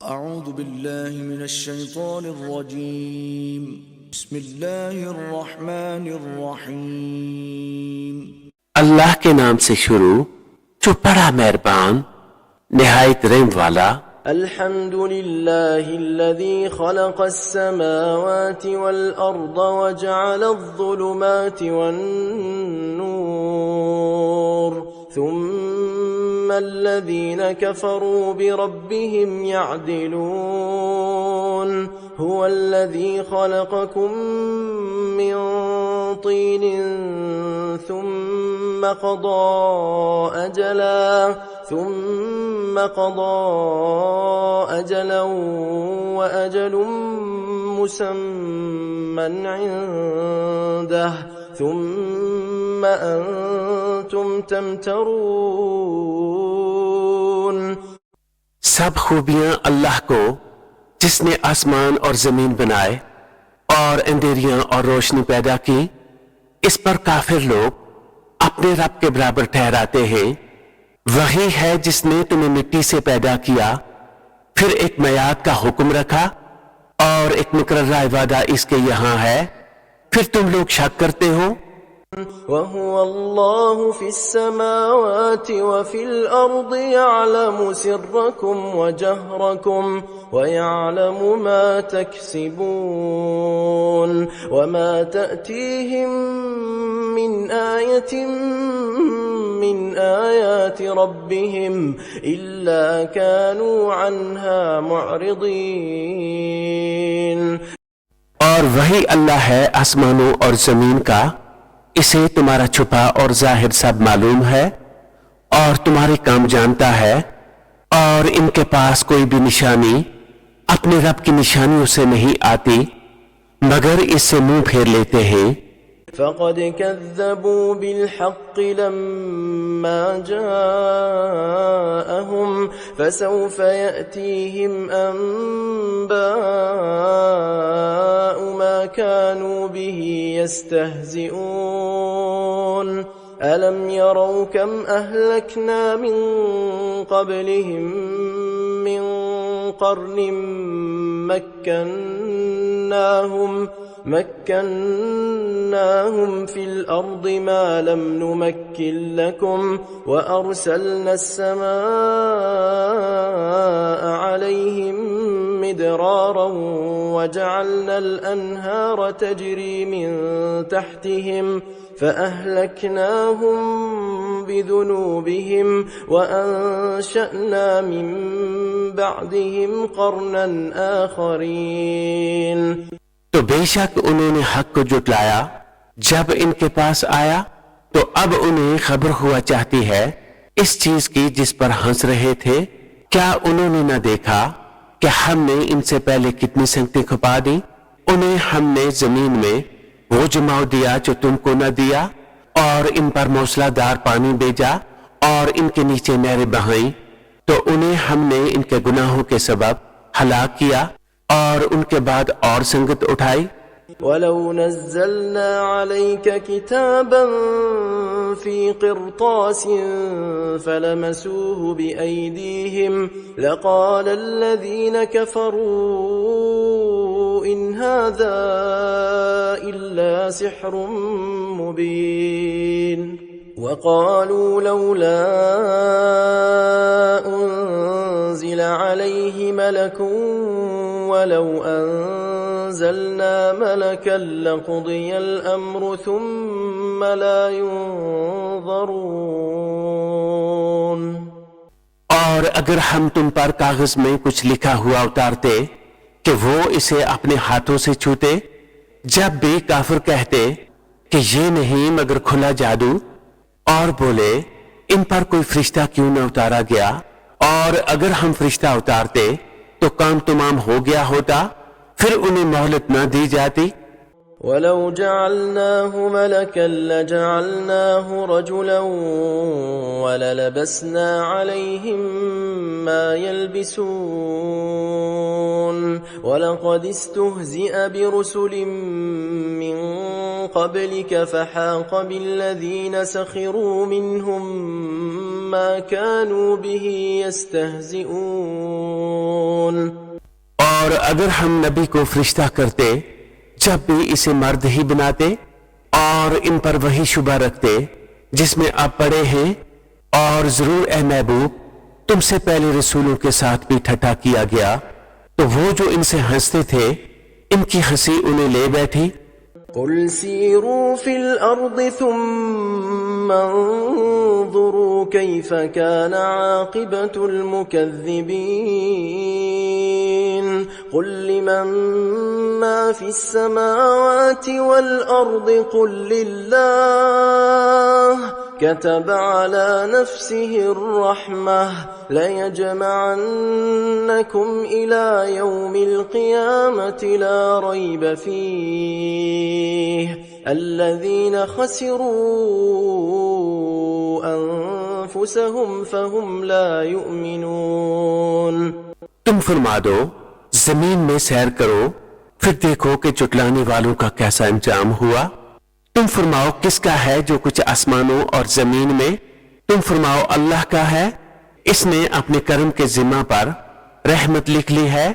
अऊज़ु बिल्लाहि मिनश शैतानिर रजीम। बिस्मिल्लाहिर रहमानिर रहीम। अल्लाह के नाम से शुरू जो बड़ा मेहरबान निहायत रहम वाला। अल्हम्दुलिल्लाहिल्लज़ी खलक़स समावाति वल अर्द वजअलज़ ज़ुलुमाति वन नूर सुम्मल्लज़ीन कफ़रू बिरब्बिहिम यअदिलून हुवल्लज़ी खलक़कुम मिन तीनिन ثم قضى أجلا وأجل مسمى عنده ثم أنتم تمترون। सब खूबियां अल्लाह को जिसने आसमान और जमीन बनाए और अंधेरियां और रोशनी पैदा की। इस पर काफिर लोग अपने रब के बराबर ठहराते हैं। वही है जिसने तुम्हें मिट्टी से पैदा किया, फिर एक मियाद का हुक्म रखा और एक मुकर्ररा वादा इसके यहाँ है, फिर तुम लोग शक करते हो। वहुव अल्लाहु फिस समावाति व फिल अर्दि यअलमु सिर्रकुम व जहरकुम व यअलमु मा तक्सिबून व मा तअतीहिम मिन आयतिन मिन आयाति रब्बिहिम इल्ला कानू अन्हा मुअरिदीन। और वही अल्लाह है आसमानों और जमीन का, इसे तुम्हारा छुपा और जाहिर सब मालूम है और तुम्हारे काम जानता है। और इनके पास कोई भी निशानी अपने रब की निशानियों से नहीं आती मगर इससे मुंह फेर लेते हैं। फ़क़द कज़्ज़बू बिलहक़्क़ि लम्मा जाअहुम फ़सौफ़ यअतीहिम अंबाउ मा कानू बिही यस्तहज़िऊन। अलम यरौ कम अहलकना मिन क़ब्लिहिम मिन क़र्निन मक्कन्नाहुम फिल अर्दि मा लम नुमक्किन लकुम व अरसलना अस्समाअ अलैहिम मिदरारा व जअलना अल-अन्हार तजरी मिन तहतिहिम فأهلكناهم بذنوبهم وأنشأنا من بعدهم قرنا آخرين। तो बेशक उन्होंने हक को जुटलाया जब इनके पास आया, तो अब उन्हें खबर हुआ चाहती है इस चीज की जिस पर हंस रहे थे। क्या उन्होंने न देखा कि हमने इनसे पहले कितनी संगतें खपा दी। उन्हें हमने जमीन में वो जमाव दिया जो तुमको न दिया, और इन पर मूसलाधार पानी भेजा और इनके नीचे नहरें बहाई, तो उन्हें हमने इनके गुनाहों के सबब हलाक किया और उनके बाद और संगत उठाई। वलौ नज़्ज़लना अलैका किताबन फी क़िरतासिन फलमसूहु बिअयदीहिम लक़ाल अल्लज़ीन कफ़रू इन हाज़ा इल्ला सिह्रुम मुबीन। वक़ालू लौला उन्ज़िल अलैहि मलकुन वलौ अंज़लना मलकन लक़ुदियल अम्रु थुम्म ला युनज़रून। और अगर हम तुम पर कागज में कुछ लिखा हुआ उतारते कि वो इसे अपने हाथों से छूते, जब भी काफिर कहते कि ये नहीं मगर खुला जादू, और बोले इन पर कोई फरिश्ता क्यों न उतारा गया, और अगर हम फरिश्ता उतारते तो काम तमाम हो गया होता, फिर उन्हें मोहलत न दी जाती। ولو جعلناه ملكا لجعلناه رجلا وللبسنا عليهم ما يلبسون ولقد استهزئ برسل من قبلك فحاق بالذين سخروا منهم ما كانوا به يستهزئون। और अगर हम नबी को फरिश्ता करते जब भी इसे मर्द ही बनाते और इन पर वही शुबा रखते जिसमें आप पड़े हैं, और जरूर ए महबूब तुमसे पहले रसूलों के साथ भी ठट्ठा किया गया, तो वो जो इनसे हंसते थे इनकी हंसी उन्हें ले बैठी। قل سيروا في الأرض ثم انظروا كيف كان عاقبة المكذبين قل لمن ما في السماوات والأرض قل لله كتب على نفسه الرحمة ليجمعنكم إلى يوم القيامة لا ريب فيه الذين خسروا أنفسهم فهم لا يؤمنون। तुम फरमा दो जमीन में सैर करो फिर देखो कि जुटलाने वालों का कैसा अंजाम हुआ। तुम फरमाओ किसका है जो कुछ आसमानों और जमीन में, तुम फरमाओ अल्लाह का है, इसने अपने कर्म के जिम्मा पर रहमत लिख ली है,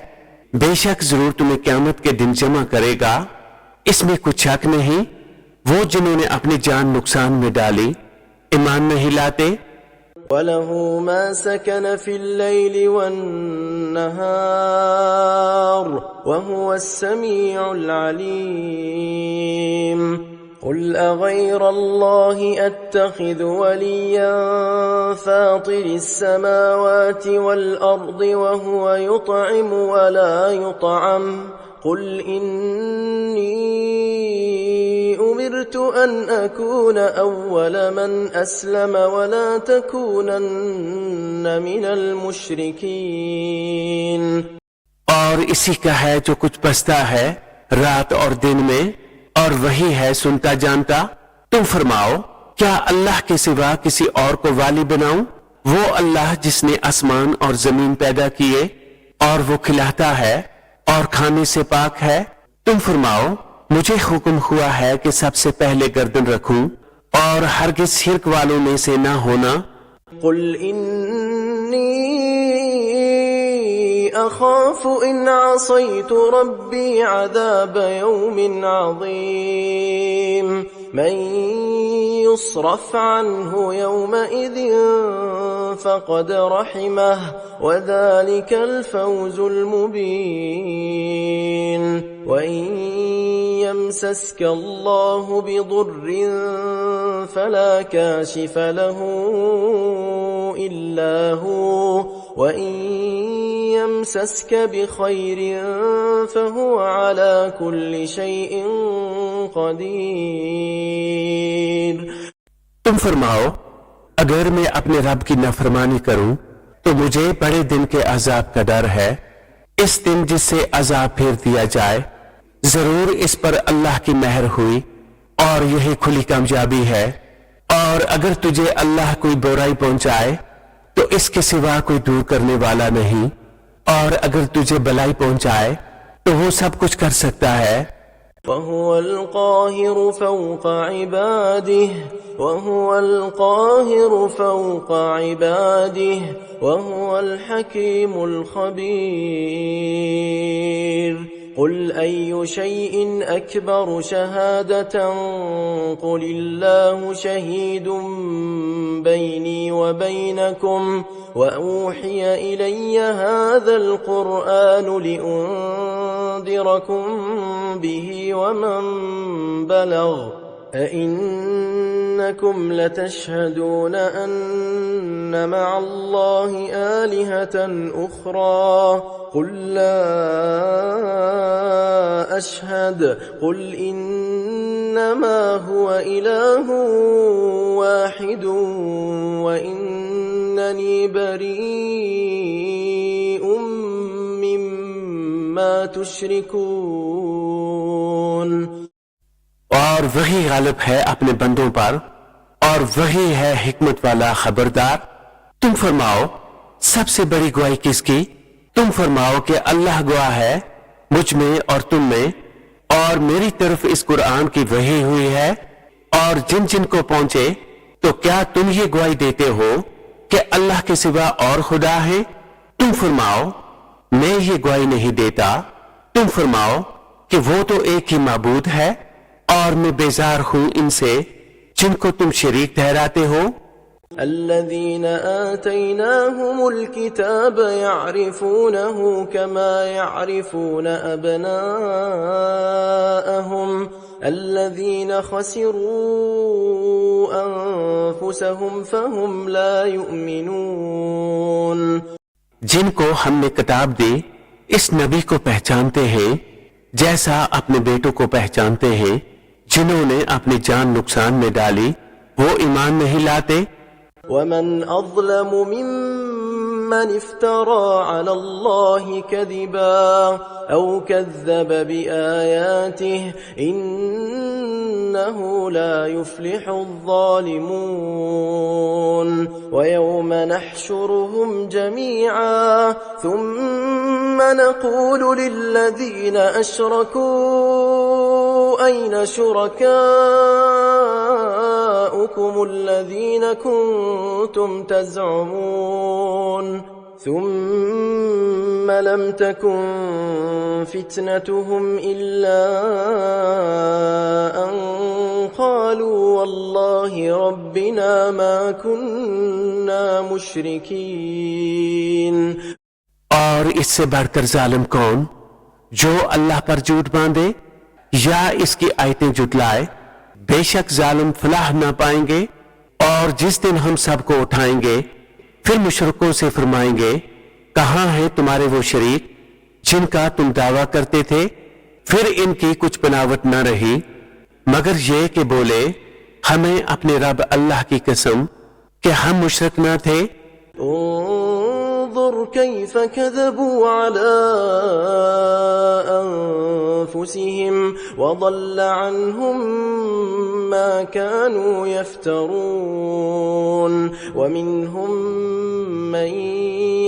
बेशक जरूर तुम्हें क़यामत के दिन जमा करेगा, इसमें कुछ शक नहीं। वो जिन्होंने अपनी जान नुकसान में डाली ईमान नहीं लाते। वलहु मा सकन फिल लैलि वन्नहार वहुवा अस्समीउल अलीम। قل أغير الله أتخذ وليا فاطر السماوات والأرض وهو يطعم ولا يطعم قل إني أمرت أن أكون أول من أسلم ولا تكونن من المشركين। और इसी का है जो कुछ बसता है रात और दिन में, और वही है सुनता जानता। तुम फरमाओ क्या अल्लाह के सिवा किसी और को वाली बनाऊं? वो अल्लाह जिसने आसमान और जमीन पैदा किए और वो खिलाता है और खाने से पाक है। तुम फरमाओ मुझे हुक्म हुआ है कि सबसे पहले गर्दन रखूं और हरगिज शिर्क वालों में से ना होना। कुल इन्नी अखाफ इन असैतु रब्बी अज़ाब यौमिन अज़ीम मन युस्रफ अन्हु यौमइज़िन फ़क़द रहिमह वज़ालिकल फ़ौज़ुल मुबीन। वइन यमसस्क अल्लाहु बिदुर्रिन फला काशिफ लहु इल्ला हु वइन यमसस्क बिखैरिन फहुव अला कुल्लि शैइन क़दीर। तुम फरमाओ अगर मैं अपने रब की नाफरमानी करूं तो मुझे बड़े दिन के अजाब का डर है। इस दिन जिससे अजाब फेर दिया जाए, जरूर इस पर अल्लाह की मेहर हुई और यही खुली कामयाबी है। और अगर तुझे अल्लाह कोई बुराई पहुंचाए तो इसके सिवा कोई दूर करने वाला नहीं, और अगर तुझे भलाई पहुंचाए तो वो सब कुछ कर सकता है। वहुवल क़ाहिरु फ़ौक़ इबादिह वहुवल क़ाहिरु फ़ौक़ इबादिह वहुवल हकीमुल ख़बीर। قل أي شيء أكبر شهادة قل الله شهيد بيني وبينكم وأوحي إلي هذا القرآن لأنذركم به ومن بلغ أئنكم لتشهدون أن مع الله آلهة أخرى قل لا أشهد قل إنما هو إله واحد وإنني بريء مما تشركون। और वही गालिब है अपने बंदों पर और वही है हिकमत वाला खबरदार। तुम फरमाओ सबसे बड़ी गवाही किसकी? तुम फरमाओ कि अल्लाह गवाह है मुझ में और तुम में, और मेरी तरफ इस कुरान की वही हुई है, और जिन जिन को पहुंचे तो क्या तुम ये गवाही देते हो कि अल्लाह के सिवा और खुदा है? तुम फरमाओ मैं ये गवाही नहीं देता। तुम फरमाओ कि वो तो एक ही माबूद है और मैं बेजार हूं इनसे जिनको तुम शरीक ठहराते हो। الذين آتيناهم الكتاب يعرفونه كما يعرفون أبناءهم الذين خسروا أنفسهم فهم لا يؤمنون। जिनको हमने किताब दी इस नबी को पहचानते हैं जैसा अपने बेटों को पहचानते हैं। जिन्होंने अपनी जान नुकसान में डाली वो ईमान नहीं लाते। ومن أظلم ممن افترى على الله كذبا أو كذب بآياته إنه لا يفلح الظالمون ويوم نحشرهم جميعا ثم نقول للذين أشركوا أين شركاؤكم الذين كنتم تزعمون ثم لم تكن فتنتهم إلا أن قالوا والله ربنا ما كنا مشركين। और इससे बढ़कर जालिम कौन जो अल्लाह पर झूठ बांधे या इसकी आयतें जुटलाए। बेशक जालिम फलाह ना पाएंगे। और जिस दिन हम सबको उठाएंगे फिर मुशरिकों से फरमाएंगे कहां है तुम्हारे वो शरीक जिनका तुम दावा करते थे? फिर इनकी कुछ बनावट न रही मगर ये कि बोले हमें अपने रब अल्लाह की कसम कि हम मुशरिक न थे। انظر كيف كذبوا على أنفسهم وضل عنهم ما كانوا يفترون ومنهم من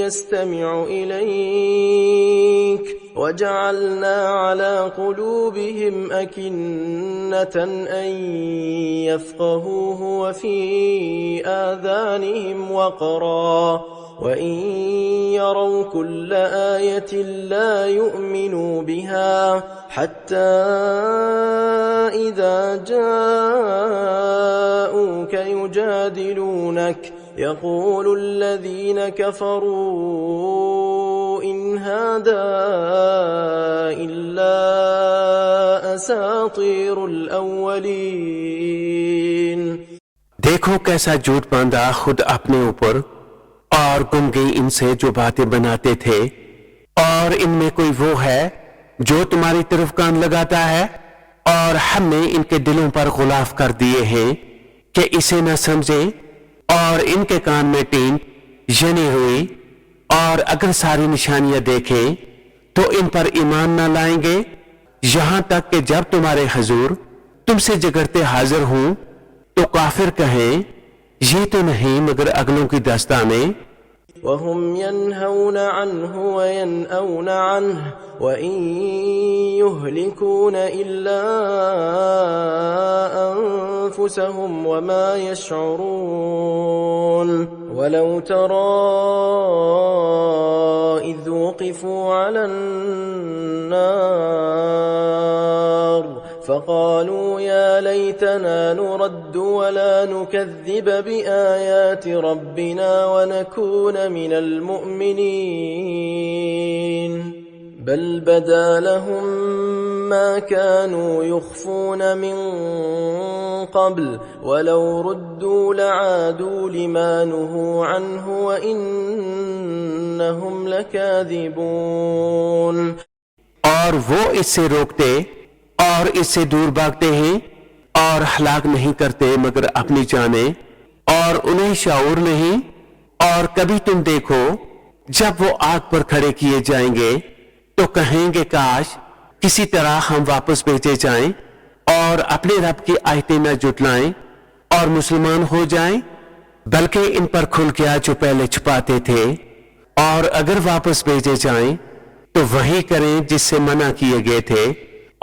يستمع إليك وجعلنا على قلوبهم أكنة أن يفقهوه وفي آذانهم وقرا وإن يروا كل آية لا يؤمنوا بها حتى إذا جاءوك يجادلونك يقول الذين كفروا إن هذا إلا أساطير الأولين। देखो कैसा झूठ बांधा खुद अपने ऊपर और गुम गई इनसे जो बातें बनाते थे। और इनमें कोई वो है जो तुम्हारी तरफ कान लगाता है और हमने इनके दिलों पर गुलाफ कर दिए हैं कि इसे न समझे और इनके कान में टीन जनी हुई और अगर सारी निशानियां देखें तो इन पर ईमान न लाएंगे यहां तक कि जब तुम्हारे हुजूर तुमसे झगड़ते हाजिर हों तो काफिर कहें ये तो नहीं मगर अगलों की दास्तानें। وهم ينهون عنه وينأون عنه وإن يهلكون إلا أنفسهم وما يشعرون ولو ترى إذ وقفوا على النار فقالوا يا ليتنا نرد ولا نكذب بآيات ربنا ونكون من المؤمنين بل بدا لهم ما كانوا يخفون من قبل ولو ردوا لعادوا لما نهوا عنه وإنهم لكاذبون। और वो इससे रोकते और इससे दूर भागते हैं और हलाक नहीं करते मगर अपनी जाने और उन्हें शाऊर नहीं। और कभी तुम देखो जब वो आग पर खड़े किए जाएंगे तो कहेंगे काश किसी तरह हम वापस भेजे जाएं और अपने रब की आयतें न जुटलाएं और मुसलमान हो जाएं, बल्कि इन पर खुल गया जो पहले छुपाते थे, और अगर वापस भेजे जाएं तो वही करें जिससे मना किए गए थे,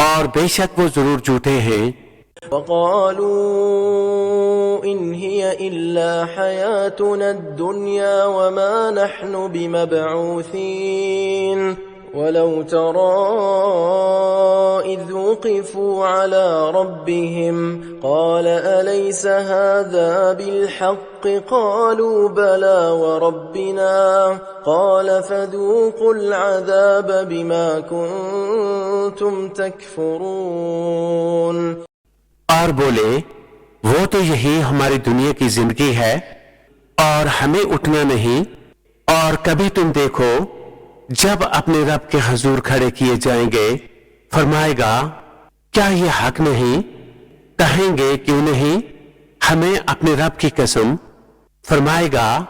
और बेशक वो जरूर झूठे हैं। वक़ालू इन हिय इल्ला हयातुना दुनिया वमा नहनु बिमबऊसीन वलौ तरा इज़ वुक़िफ़ू अला रब्बिहिम क़ाल अलैस हाज़ा बिलहक़्क़ क़ालू बला वरब्बिना क़ाल फ़ज़ूक़ुल अज़ाब बिमा कुन्तुम तकफ़ुरून। और बोले, वो तो यही हमारी दुनिया की जिंदगी है और हमें उठना नहीं, और कभी तुम देखो जब अपने रब के हुजूर खड़े किए जाएंगे, फरमाएगा क्या ये हक नहीं? कहेंगे क्यों नहीं, हमें अपने रब की कसम। फरमाएगा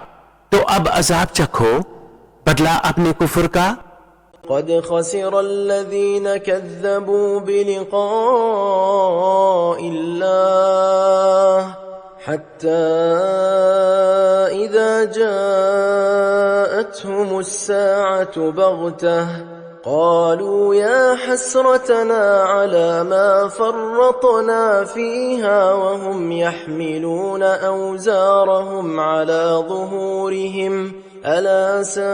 तो अब अजाब चखो, बदला अपने कुफ्र का। क़द ख़सिर अल्लज़ीन कज़्ज़बू बिलिक़ाइल्लाह हत्ता इज़ा जाअतहुमुस्साअतु बग़तह क़ालू या हस्रतना अला मा फ़र्रतना फ़ीहा वहुम यहमिलून औज़ारहुम अला ज़ुहूरिहिम अला साअ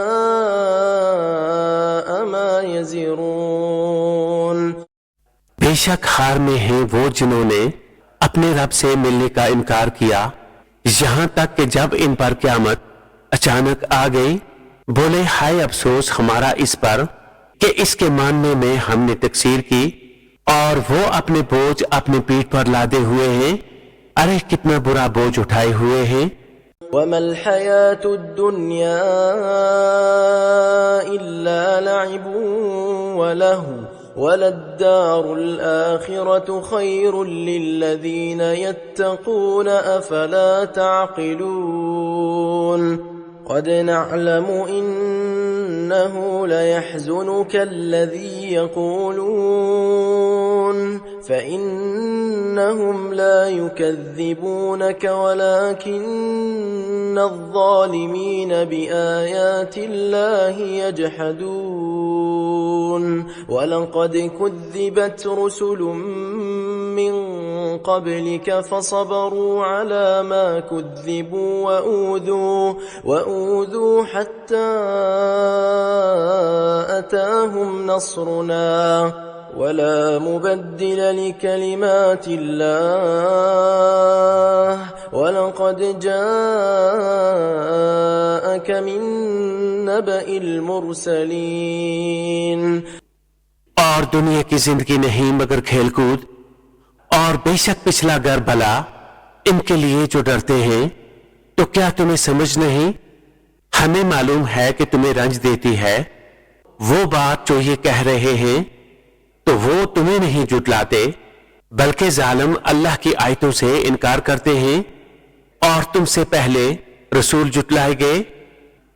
मा यज़िरून। बेशक हार में हैं वो जिन्होंने अपने रब से मिलने का इनकार किया, यहां तक कि जब इन पर क़यामत अचानक आ गई, बोले हाय अफसोस हमारा इस पर कि इसके मानने में हमने तकसीर की, और वो अपने बोझ अपने पीठ पर लादे हुए हैं। अरे कितना बुरा बोझ उठाए हुए हैं। वमल हयातुद दुनिया इल्ला लअबु व लहु वलद्दारुल आखिरतु खैरुल लिल्लज़ीन यत्तक़ून अफला तअक़िलून। क़द नअलमु इन्नहु लयहज़ुनुक الذي यक़ूलून فإन्नहुम ला युकज़्ज़िबूनक वलाकिन्न الظالमीन बिआयातिल्लाहि यजहदून। वलक़द कुज़्ज़िबत रुसुलुम मिन क़ब्लिक फसबरू अला मा कुज़्ज़िबू वऊज़ू हत्ता अताहुम नस्रुना वला मुबद्दिल लिकलिमातिल्लाह वलक़द जाअक मिन नबइल मुरसलीन। और दुनिया की जिंदगी नहीं मगर खेलकूद, और बेशक पिछला घर भला इनके लिए जो डरते हैं। तो क्या तुम्हें समझ नहीं? हमें मालूम है कि तुम्हें रंज देती है वो बात जो ये कह रहे हैं, तो वो तुम्हें नहीं जुटलाते, बल्कि जालिम अल्लाह की आयतों से इनकार करते हैं। और तुमसे पहले रसूल जुटलाए गए,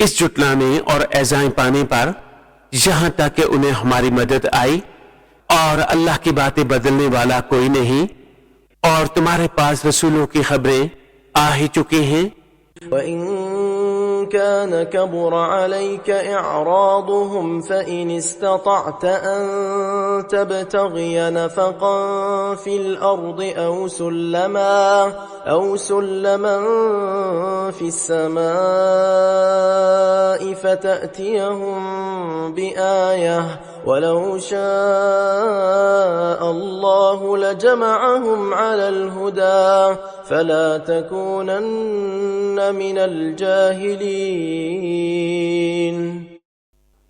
इस जुटलाने और एज़ाएं पाने पर यहां तक कि उन्हें हमारी मदद आई, और अल्लाह की बातें बदलने वाला कोई नहीं, और तुम्हारे पास रसूलों की खबरें आ ही चुकी हैं। वइन कान कबुर अलैक इअरादुहुम फइन इस्ततअत अन तबतगिय नफक़न फिल अर्दि औ सुल्लमन फिस समाइ फतअतियहुम बिआयह वलौ शाअ अल्लाहु लजमअहुम अलल हुदा फला तकूनन्न मिनल जाहिलीन।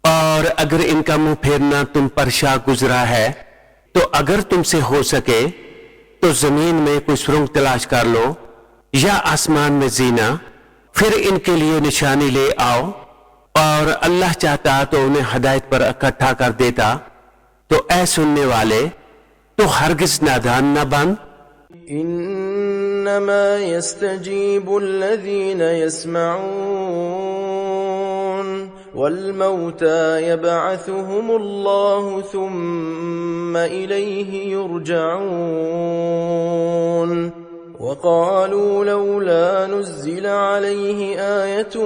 और अगर इनका मुंह फेरना तुम पर शाह गुजरा है, तो अगर तुमसे हो सके तो जमीन में कोई सुरंग तलाश कर लो या आसमान में जीना, फिर इनके लिए निशानी ले आओ, और अल्लाह चाहता तो उन्हें हिदायत पर इकट्ठा कर देता। तो ऐ सुनने वाले, तो हरगिज नादान न बन। इन्नमा यस्तजीबु अल्लज़ीन यस्मऊन والموتى يبعثهم الله ثم إليه يرجعون وقالوا لولا نزل عليه آية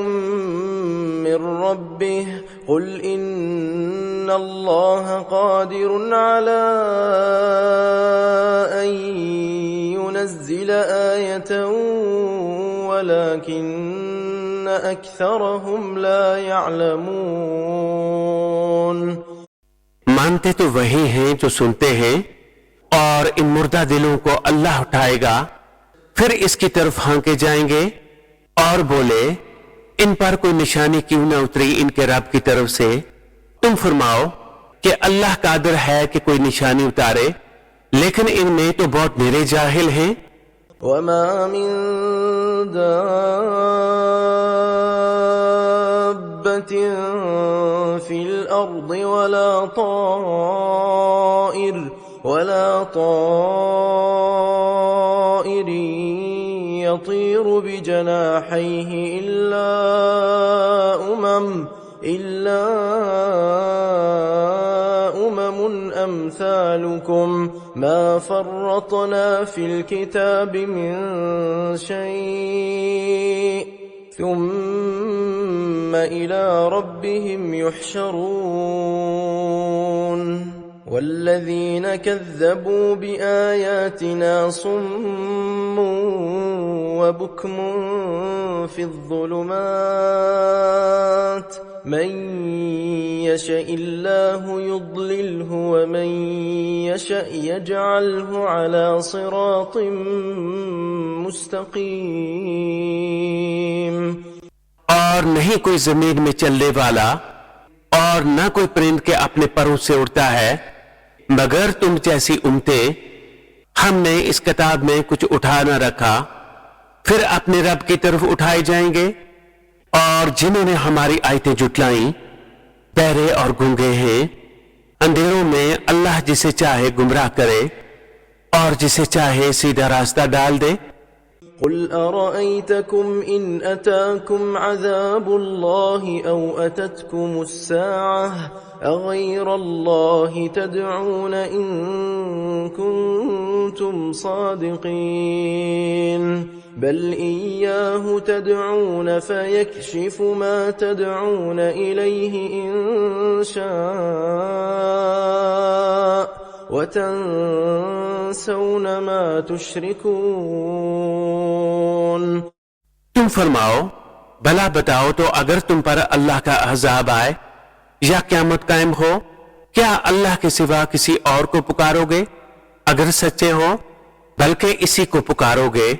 من ربه قل إن الله قادر على أن ينزل آية ولكن أكثرهم لا يعلمون। मानते तो वही हैं जो सुनते हैं, और इन मुर्दा दिलों को अल्लाह उठाएगा, फिर इसकी तरफ हांके जाएंगे और बोले इन पर कोई निशानी क्यों न उतरी इनके रब की तरफ से। तुम फरमाओ कि अल्लाह कादिर है कि कोई निशानी उतारे, लेकिन इनमें तो बहुत निरे जाहिल हैं। वमा मिन दाब्बतिन फिल अर्दि वला ताइरिन यतीरु बिजनाहिहि इल्ला उममुन अम्सालुकुम मा फर्रतना फिल किताबि मिन शै'इन थुम्मा इला रब्बिहिम युहशरून वल्लज़ीन कज़्ज़बू बिआयातिना सुम्मुन वबुक्मुन फिज़्ज़ुलुमात मन यशइल्लाहु युضलिल्हु वमन यशअ यजअल्हु अला सिरातिन मुस्तक़ीम। और नहीं कोई जमीन में चलने वाला और न कोई परिंद के अपने परों से उड़ता है मगर तुम जैसी उम्मतें हमने इस किताब में कुछ उठा न रखा, फिर अपने रब की तरफ उठाए जाएंगे। और जिन्होंने हमारी आयतें जुटलाई बहरे और गूंगे हैं। अंधेरों में अल्लाह जिसे चाहे गुमराह करे और जिसे चाहे सीधा रास्ता डाल दे। قل أرأيتكم إن أتاكم عذاب الله أو أتتكم الساعة أغير الله تدعون إن كنتم صادقين بل إياه تدعون فيكشف ما تدعون إليه إن شاء وتنسون ما तुश्रिकून। तुम फरमाओ भला बताओ तो अगर तुम पर अल्लाह का अज़ाब आए या क़यामत कायम हो, क्या अल्लाह के सिवा किसी और को पुकारोगे अगर सच्चे हो? बल्कि इसी को पुकारोगे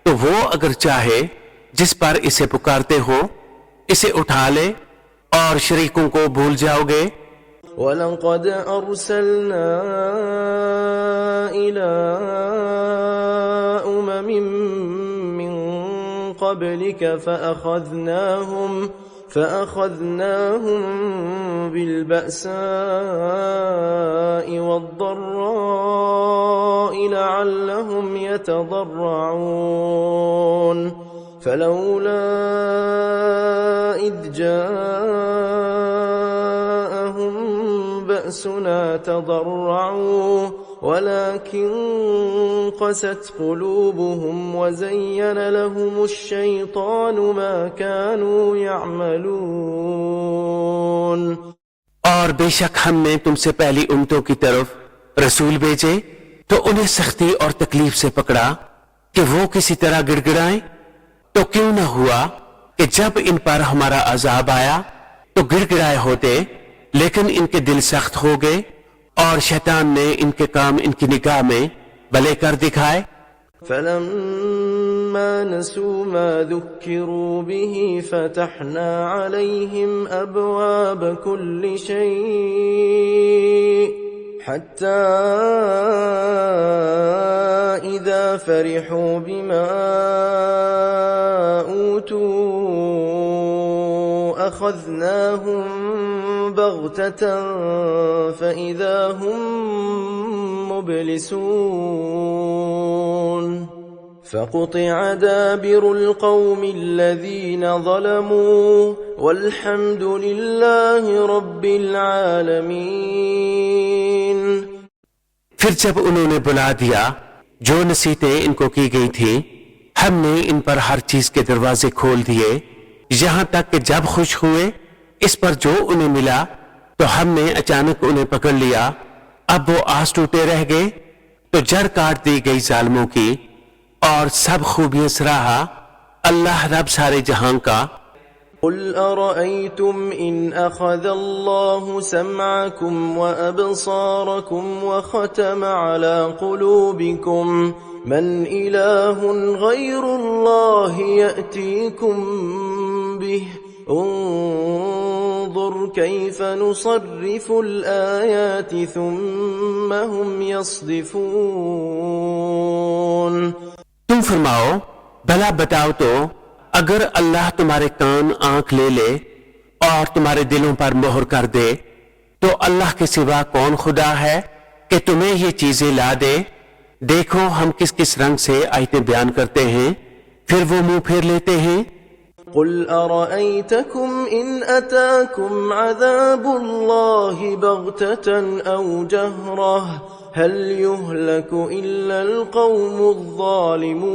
तो वो अगर चाहे जिस पर इसे पुकारते हो इसे उठा ले और शरीकों को भूल जाओगे। वलक़द अर्सलना इला उममिन मिन क़ब्लिक फ़अख़ज़नाहुम बिलबअसाइ वद्दर्राइ लअल्लहुम यतज़र्रऊन फलौला इज़ जाअहुम बअसुना तज़र्रऊ वलाकिन क़सत क़ुलूबुहुम वज़य्यन लहुमुश्शैतानु मा कानू यअमलून। और बेशक हमने तुमसे पहली उम्मतों की तरफ रसूल भेजे तो उन्हें सख्ती और तकलीफ से पकड़ा कि वो किसी तरह गिड़गिड़ाएं, तो क्यों न हुआ कि जब इन पर हमारा अजाब आया तो गिड़गिड़ाए होते, लेकिन इनके दिल सख्त हो गए और शैतान ने इनके काम इनकी निगाह में भले कर दिखाए। फलम्मा नसू मा ज़ुक्किरू बिही फ़तहना अलैहिम अबवाब कुल्लि शै'इन हत्ता इज़ा फ़रिहू बिमा ऊतू अख़ज़नाहुम बग़ततन फ़इज़ा हुम मुब्लिसून فقطع دابر القوم الذين ظلموا والحمد لله رب العالمين। फिर जब उन्होंने बुला दिया जो नसीहतें इनको की गई थी, हमने इन पर हर चीज के दरवाजे खोल दिए, यहां तक कि जब खुश हुए इस पर जो उन्हें मिला तो हमने अचानक उन्हें पकड़ लिया। अब वो आस टूटे रह गए तो जड़ काट दी गई जालिमों की और सब खूबियां सराहा अल्लाह रब सारे जहां का। قل أرأيتم إن أخذ الله سمعكم وأبصاركم وختم على قلوبكم من إله غير الله يأتيكم به انظر كيف نصرف الآيات ثم هم يصدفون۔ तुम फरमाओ भला बताओ तो अगर अल्लाह तुम्हारे कान आंख ले ले और तुम्हारे दिलों पर मोहर कर दे तो अल्लाह के सिवा कौन खुदा है कि तुम्हें ये चीजें ला दे। देखो हम किस किस रंग से आयतें बयान करते हैं, फिर वो मुंह फेर लेते हैं। قل أرأيتكم إن أتاكم عذاب الله بغتة أو جهرة هل يهلك إلا القوم الظالمون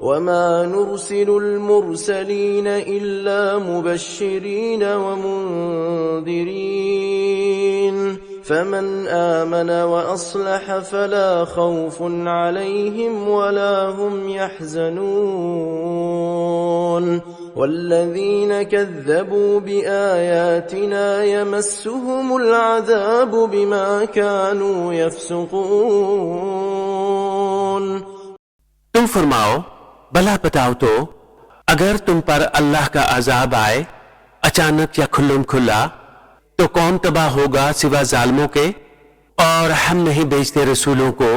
وما نرسل المرسلين إلا مبشرين ومنذرين فمن آمن وأصلح فلا خوف عليهم ولا هم يحزنون والذين كذبوا بآياتنا يمسهم العذاب بما كانوا يفسقون۔ तुम फरमाओ भला बताओ तो अगर तुम पर अल्लाह का अजाब आए अचानक या खुल्लम खुल्ला तो कौन तबाह होगा सिवा जालिमों के। और हम नहीं भेजते रसूलों को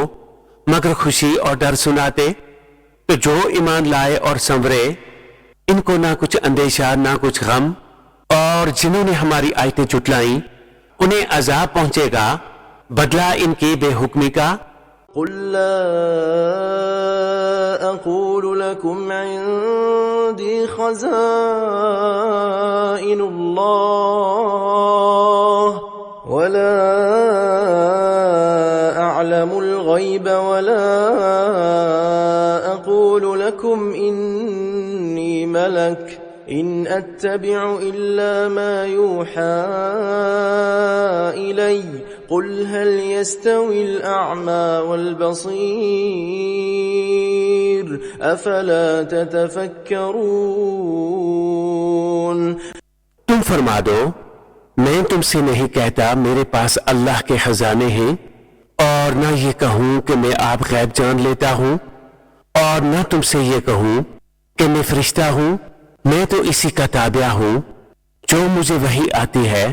मगर खुशी और डर सुनाते, तो जो ईमान लाए और संवरे इनको ना कुछ अंदेशा ना कुछ गम, और जिन्होंने हमारी आयतें जुटलाई उन्हें अजाब पहुंचेगा बदला इनकी बेहुक्मी का। قل لا أقول لكم عندي خزائن الله ولا أعلم الغيب ولا أقول لكم إني ملك إن أتبع إلا ما يوحى إلي قل هل يستوي الأعمى والبصير أفلا تتفكرون۔ तुम फरमा दो मैं तुमसे नहीं कहता मेरे पास अल्लाह के खजाने हैं, और न ये कहूं कि मैं आप गैब जान लेता हूं, और न तुमसे ये कहूं कि मैं फरिश्ता हूं। मैं तो इसी का ताबिया हूं जो मुझे वही आती है।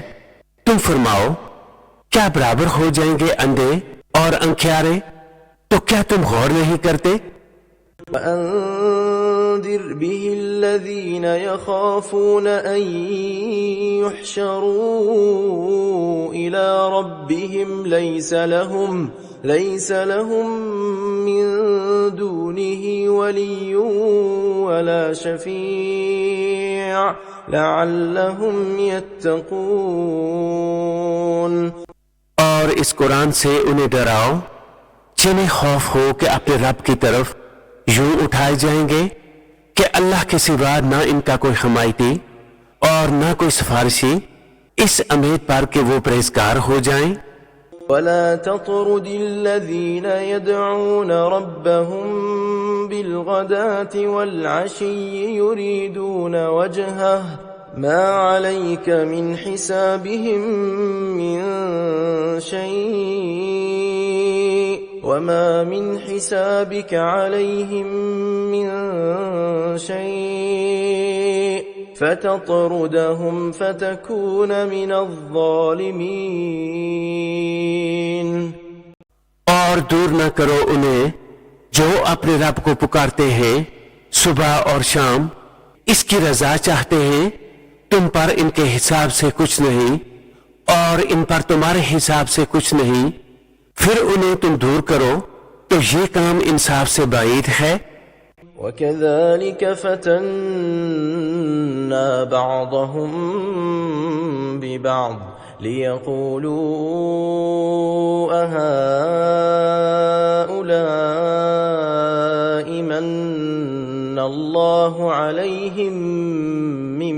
तुम फरमाओ क्या बराबर हो जाएंगे अंधे और अंखियारे? तो क्या तुम गौर नहीं करते? وأنذر به الذين يخافون أن يحشروا إلى ربهم ليس لهم من دونه ولي ولا شفيع لعلهم يتقون۔ और इस कुरान से उन्हें डराओ जिन्हें खौफ हो कि अपने रब की तरफ यूं उठाए जाएंगे कि अल्लाह के सिवा ना इनका कोई हमायती और ना कोई सिफारिशी, इस उम्मीद पर कि वो परहेजगार हो जाएं। ولا تطرد الذين يدعون ربهم بالغداة والعشي يريدون وجهه ما عليك من حسابهم من شيء وما من حسابك عليهم من شيء فتطردهم فتكون من الظالمين۔ और दूर न करो उन्हें जो अपने रब को पुकारते हैं सुबह और शाम, इसकी रजा चाहते हैं। तुम पर इनके हिसाब से कुछ नहीं और इन पर तुम्हारे हिसाब से कुछ नहीं, फिर उन्हें तुम दूर करो तो ये काम इंसाफ से बाइद है। وكذلك فتنا بعضهم ببعض ليقولوا أهؤلاء من الله عليهم من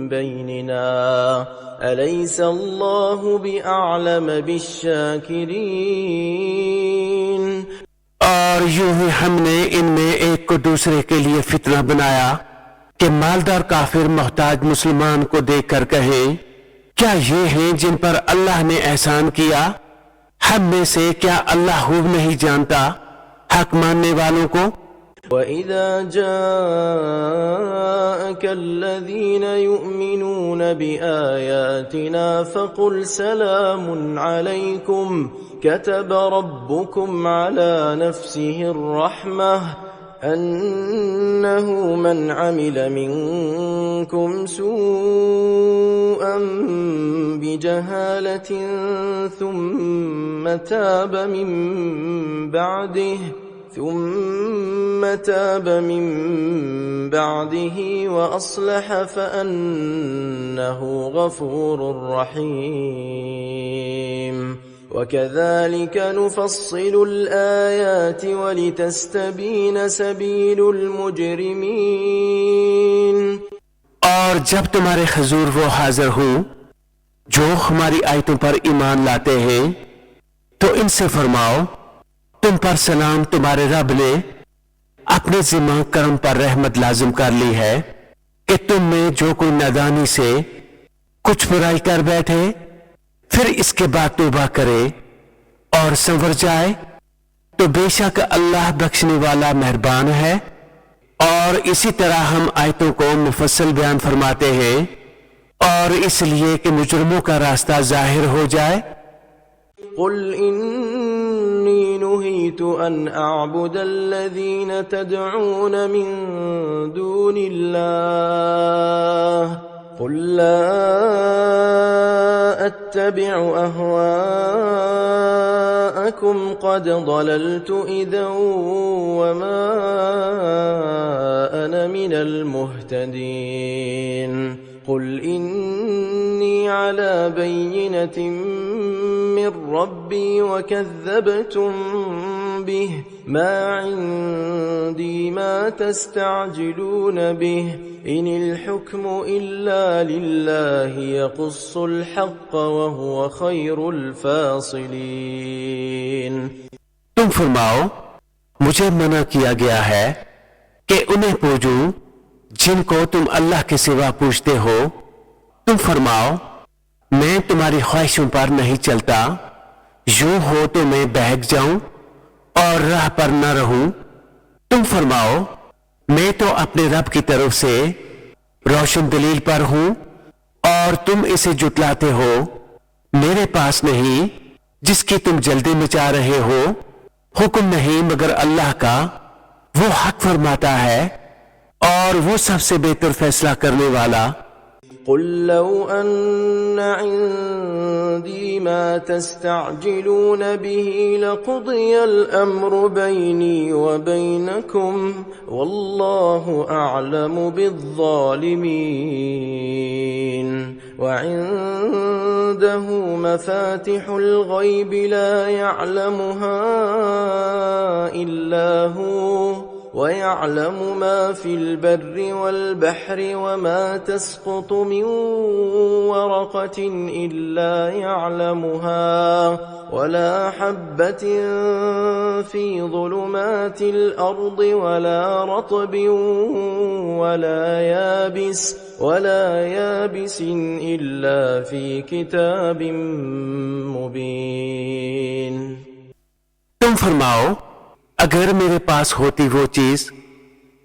بيننا أليس الله بأعلم بالشاكرين। और यूं ही हमने इनमें एक को दूसरे के लिए फितना बनाया कि मालदार काफिर मोहताज मुसलमान को देखकर कहें, क्या ये हैं जिन पर अल्लाह ने एहसान किया? हम में से क्या अल्लाह खूब नहीं जानता हक मानने वालों को? وَإِذَا جَاءَكَ الَّذِينَ يُؤْمِنُونَ بِآيَاتِنَا فَقُلْ سَلَامٌ عَلَيْكُمْ كَتَبَ رَبُّكُمْ عَلَى نَفْسِهِ الرَّحْمَةَ أَنَّهُ مَنْ عَمِلَ مِنكُمْ سُوءًا بِجَهَالَةٍ ثُمَّ تاب من بعده وأصلح فأنه غفور رحيم وكذلك نفصل الآيات ولتستبين سبيل المجرمين। और जब तुम्हारे हुजूर वो हाजिर हों जो हमारी आयतों पर ईमान लाते हैं तो इनसे फरमाओ, तुम पर सलाम, तुम्हारे रब ने अपने जिम्मा करम पर रहमत लाजिम कर ली है कि तुम में जो कोई नादानी से कुछ बुराई कर बैठे फिर इसके बाद तौबा करे और संवर जाए तो बेशक अल्लाह बख्शने वाला मेहरबान है। और इसी तरह हम आयतों को मुफस्सल बयान फरमाते हैं और इसलिए कि मुजरमों का रास्ता जाहिर हो जाए। قل إني نهيت أن أعبد الذين تدعون من دون الله قل لا أتبع أهواءكم قد ضللت إذا وما أنا من المهتدين قل إني على بينة من ربي وكذبتم به ما عندي ما تستعجلون به إن الحكم إلا لله يقص الحق وهو خير الفاصلين। तुम फरमाओ, मुझे मना किया गया है कि उन्हें पूजूं जिनको तुम अल्लाह के सिवा पूछते हो। तुम फरमाओ, मैं तुम्हारी ख्वाहिशों पर नहीं चलता, यूं हो तो मैं बहक जाऊं और राह पर न रहूं। तुम फरमाओ, मैं तो अपने रब की तरफ से रोशन दलील पर हूं और तुम इसे जुटलाते हो। मेरे पास नहीं जिसकी तुम जल्दी मचा रहे हो, हुक्म नहीं मगर अल्लाह का, वो हक फरमाता है और वो सबसे बेहतर फैसला करने वाला। قل لو أن عندي ما تستعجلون به لقضي الأمر بيني وبينكم والله أعلم بالظالمين وعنده مفاتح الغيب لا يعلمها إلا هو ويعلم ما في البر والبحر وما تسقط من ورقة إلا يعلمها ولا حبة في ظلمات الأرض ولا رطب ولا يابس إلا في كتاب مبين। तुम फरमाओ, अगर मेरे पास होती वो चीज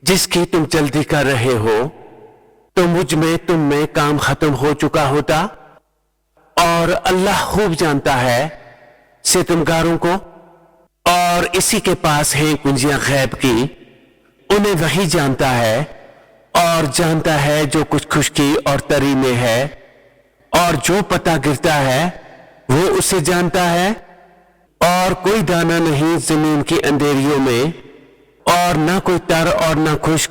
जिसकी तुम जल्दी कर रहे हो तो मुझ में तुम में काम खत्म हो चुका होता। और अल्लाह खूब जानता है सितमगारों को और इसी के पास है कुंजियां गैब की। उन्हें वही जानता है और जानता है जो कुछ खुशकी और तरी में है और जो पता गिरता है वो उसे जानता है। और कोई दाना नहीं जमीन की अंधेरियों में, और ना कोई तर और ना खुश्क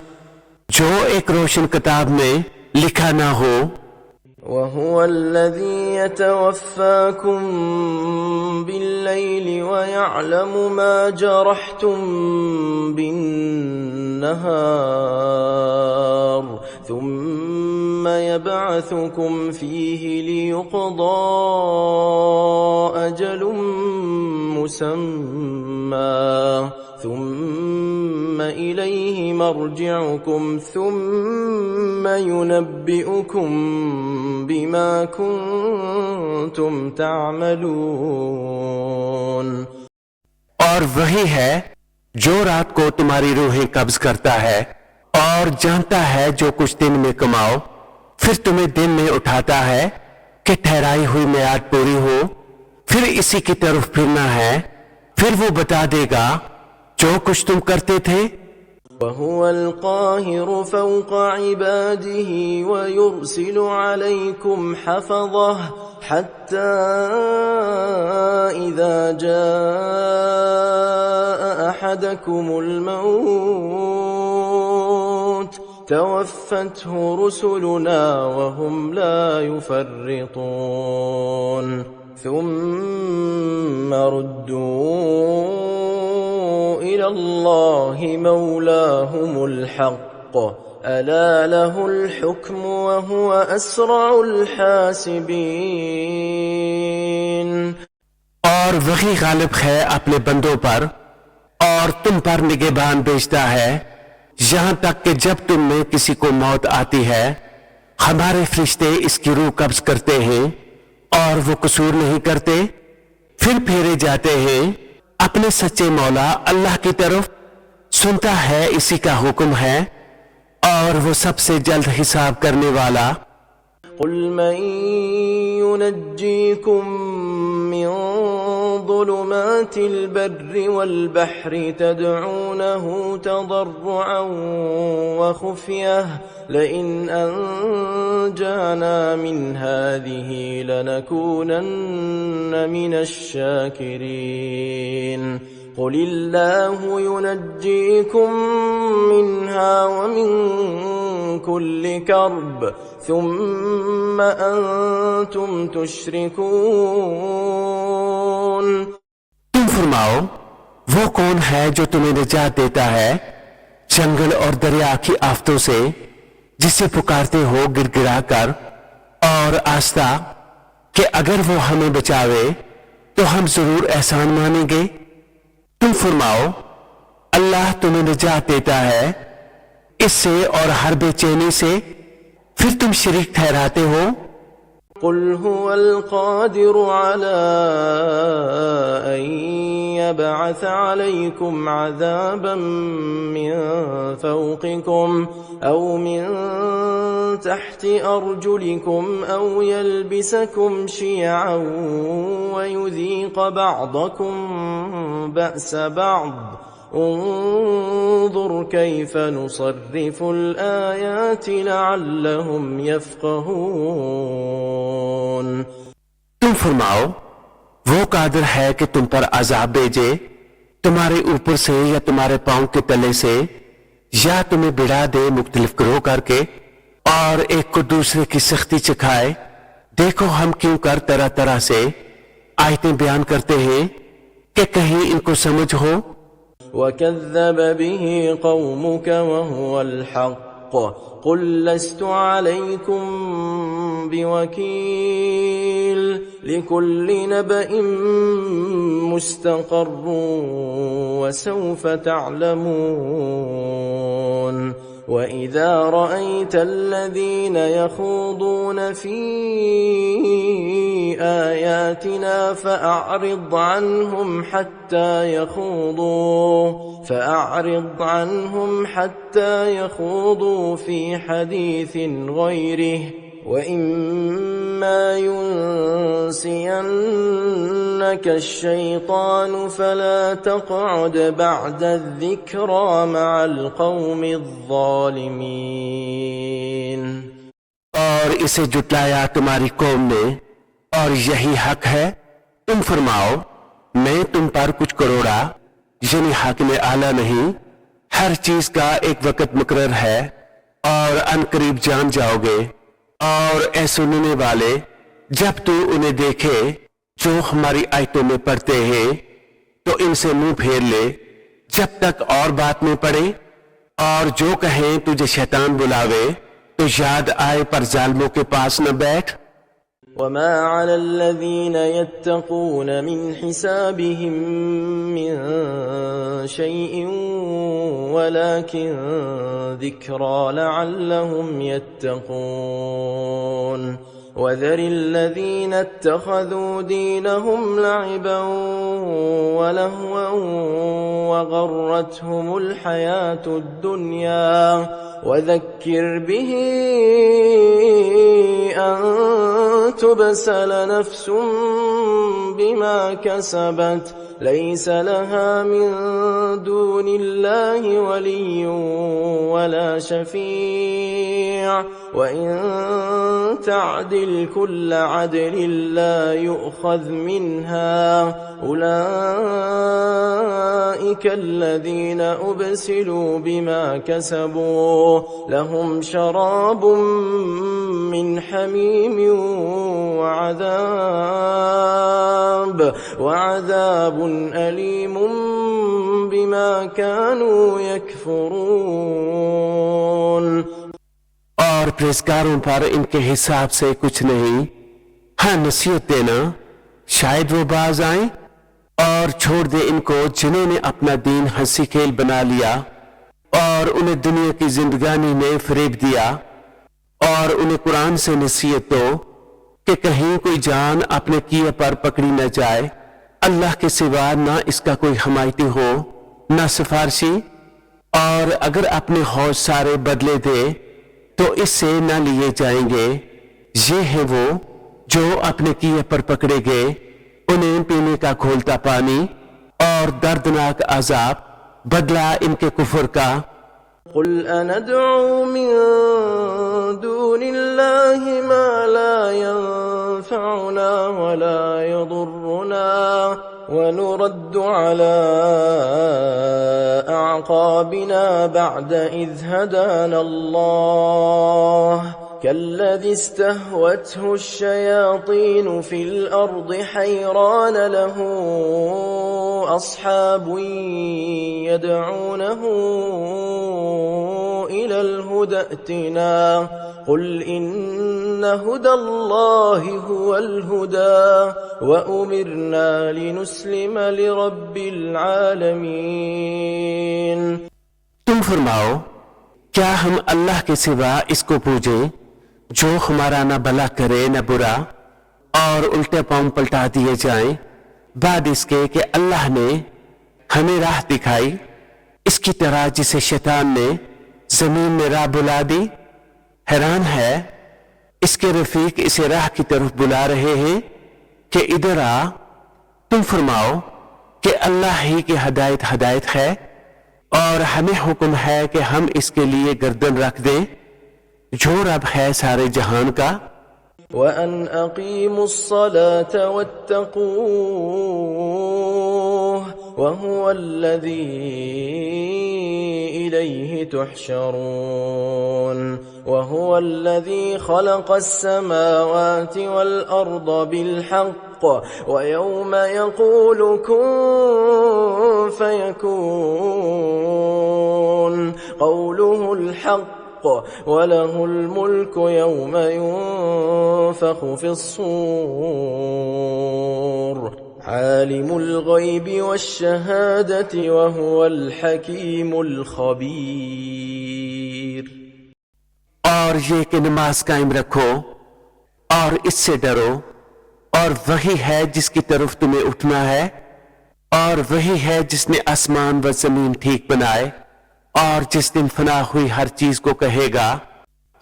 जो एक रोशन किताब में लिखा ना हो। وهو الذي يتوفاكم بالليل ويعلم ما جرحتم بالنهار ثم يبعثكم فيه ليقضى أجل مسمى ثم إليه مرجعكم ثم ينبئكم بما كنتم تعملون। और वही है जो रात को तुम्हारी रूहें कब्ज करता है और जानता है जो कुछ दिन में कमाओ, फिर तुम्हें दिन में उठाता है कि ठहराई हुई मियाद पूरी हो, फिर इसी की तरफ फिरना है, फिर वो बता देगा जो कुछ तुम करते थे। وهو القاهر فوق عباده ويرسل عليكم حفظه حتى إذا جاء أحدكم الموت توفته رسلنا وهم لا يفرطون ثم ردوا إلى الله مولاهم الحق ألا له الحكم وهو أسرع الحاسبين। और वही गालिब है अपने बंदों पर और तुम पर निगहबान भेजता है यहां तक कि जब तुम में किसी को मौत आती है हमारे फरिश्ते इसकी रूह कब्ज करते हैं और वो कसूर नहीं करते, फिर फेरे जाते हैं अपने सच्चे मौला अल्लाह की तरफ, सुनता है इसी का हुक्म है और वो सबसे जल्द हिसाब करने वाला। قل من ينجيكم من ظلمات البر والبحر تدعونه تضرعا وخفية لئن أنجانا من هذه لنكونن من الشاكرين قل الله ينجيكم منها ومن كل كرب ثم أنتم تشركون। तुम फरमाओ वो कौन है जो तुम्हें निजात देता है जंगल और दरिया की आफतों से, जिसे पुकारते हो गिड़गिड़ा कर और आस्था कि अगर वो हमें बचावे तो हम जरूर एहसान मानेंगे। तुम फरमाओ अल्लाह तुम्हें निजात देता है इससे और हर बेचैनी से, फिर तुम शरीक ठहराते हो। قل هو القادر على أن يبعث عليكم عذابا من فوقكم أو من تحت أرجلكم أو يلبسكم شيعا ويذيق بعضكم بأس بعض انظر كيف نصرف الآيات لعلهم يفقهون। तुम फरमाओ वो कादिर है कि तुम पर अजाब भेजे तुम्हारे ऊपर से या तुम्हारे पांव के तले से, या तुम्हें बिड़ा दे मुख्तलिफ ग्रोह करके और एक को दूसरे की सख्ती चखाए। देखो हम क्यों कर तरह तरह से आयतें बयान करते हैं कि कहीं इनको समझ हो। وكذب به قومك وهو الحق قل لست عليكم بوكيل لكل نبأ مستقر وسوف تعلمون وإذا رأيت الذين يخوضون في آياتنا فأعرض حتى يخوضوا في حديث غيره وإما ينسينك الشيطان فلا تقعد بعد الذكرى مع القوم الظالمين। और इसे जुटलाया तुम्हारी कौम ने और यही हक है। तुम फरमाओ मैं तुम पर कुछ करोड़ा यानी हाकिम आला नहीं, हर चीज का एक वक्त मुकर्रर है और अनकरीब जान जाओगे। और ऐ सुनने वाले, जब तू उन्हें देखे जो हमारी आयतों में पढ़ते हैं तो इनसे मुंह फेर ले जब तक और बात में पड़े, और जो कहें तुझे शैतान बुलावे तो याद आए पर जालिमों के पास न बैठ। وما على الذين يتقون من حسابهم من شيء ولكن ذكرى لعلهم يتقون وذر الذين اتخذوا دينهم لعبا ولهوا وغرتهم الحياة الدنيا وذكر به أن تبسل نفس بما كسبت ليس لها من دون الله ولي ولا شفيع وإن تعدل كل عدل لا يؤخذ منها أولئك الذين أبسلوا بما كسبوا لهم شراب من حميم وعذاب أليم بما كانوا يكفرون। और परहेजगारों पर इनके हिसाब से कुछ नहीं। हाँ, नसीहत देना, शायद वो बाज आए, और छोड़ दे इनको जिन्होंने अपना दीन हंसी खेल बना लिया और उन्हें दुनिया की जिंदगानी में फरेब दिया। और उन्हें कुरान से नसीहत दो कि कहीं कोई जान अपने किए पर पकड़ी न जाए। अल्लाह के सिवा ना इसका कोई हमायती हो ना सिफारशी, और अगर अपने हौज सारे बदले दे तो इससे न लिए जाएंगे। ये है वो जो अपने किए पर पकड़े गए, उन्हें पीने का घोलता पानी और दर्दनाक अजाब बदला इनके कुफर का। قل أندعو من دون الله ما لا ينفعنا ولا يضرنا ونرد على أعقابنا بعد إذ هدانا الله كالذي استهوته الشياطين في الأرض حيران له أصحاب يدعونه إلى الهدى ائتنا قل إن هدى الله هو الهدى وأمرنا لنسلم لرب العالمين। तुम फरमाओ, क्या हम अल्लाह के सिवा इसको पूजें जो हमारा न भला करे न बुरा, और उल्टे पांव पलटा दिए जाएं बाद इसके कि अल्लाह ने हमें राह दिखाई, इसकी तरह जिसे शैतान ने जमीन में राह बुला दी। हैरान है, इसके रफीक इसे राह की तरफ बुला रहे हैं कि इधर आ। तुम फरमाओ कि अल्लाह ही की हदायत है, और हमें हुक्म है कि हम इसके लिए गर्दन रख दें जो रब है सारे जहान का। وأن أقيموا الصلاة واتقوه وهو الذي إليه تحشرون وهو الذي خلق السماوات والأرض بالحق ويوم يقول كن فيكون قوله الحق وله الملك يوم ينفخ في الصور عالم الغيب والشهادة وهو الحكيم الخبير। और ये कि नमाज कायम रखो और इससे डरो, और वही है जिसकी तरफ तुम्हें उठना है, और वही है जिसने आसमान व जमीन ठीक बनाए, और जिस दिन फना हुई हर चीज को कहेगा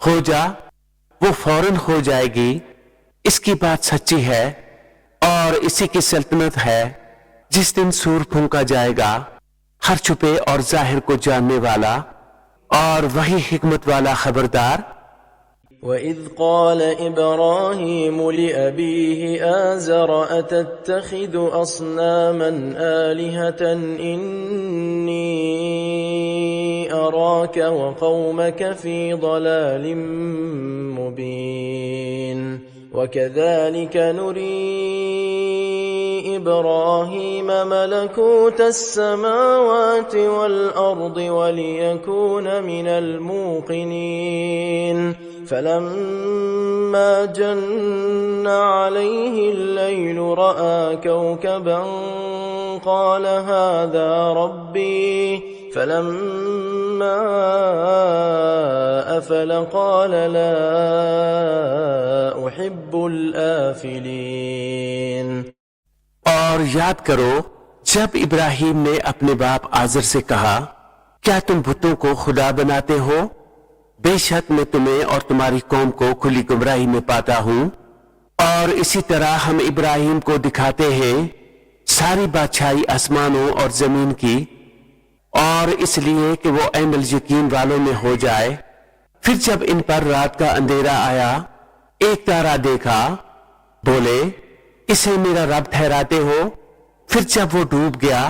हो जा, वो फौरन हो जाएगी। इसकी बात सच्ची है, और इसी की सल्तनत है जिस दिन सूर फूंका जाएगा, हर छुपे और जाहिर को जानने वाला, और वही हिकमत वाला खबरदार। وإذ قال إبراهيم لأبيه آزر أتتخذ أصناما آلهة إني أراك وقومك في ضلال مبين وكذلك نري إبراهيم ملكوت السماوات والأرض وليكون من الموقنين فلما جن عليه الليل رأى كوكبا قال هذا ربي فلما أفل قال لا أحب الآفلين। और याद करो जब इब्राहिम ने अपने बाप आजर से कहा, क्या तुम बुतों को खुदा बनाते हो? बेशक मैं तुम्हें और तुम्हारी कौम को खुली गुमराही में पाता हूं। और इसी तरह हम इब्राहिम को दिखाते हैं सारी बादशाही आसमानों और जमीन की, और इसलिए कि वो ऐनल यकीन वालों में हो जाए। फिर जब इन पर रात का अंधेरा आया, एक तारा देखा, बोले इसे मेरा रब ठहराते हो? फिर जब वो डूब गया,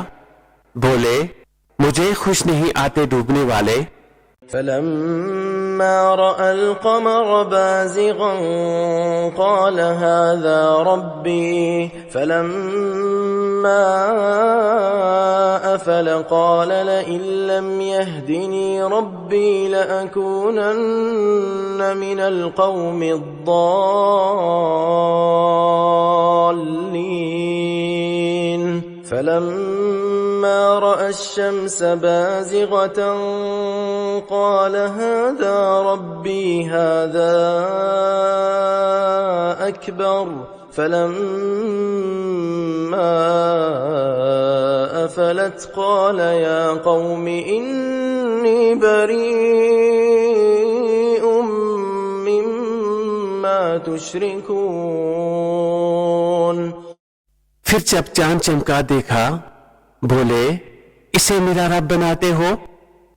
बोले मुझे खुश नहीं आते डूबने वाले। فلما رأى القمر بازغا قال هذا ربي فلما أفل قال لئن لم يهدني ربي لأكونن من القوم الضالين فلما رأى الشمس بازغة قال هذا ربي هذا أكبر فلما أفلت قال يا قوم إني بريء مما تشركون। फिर जब चांद चमका देखा, बोले इसे मेरा रब बनाते हो?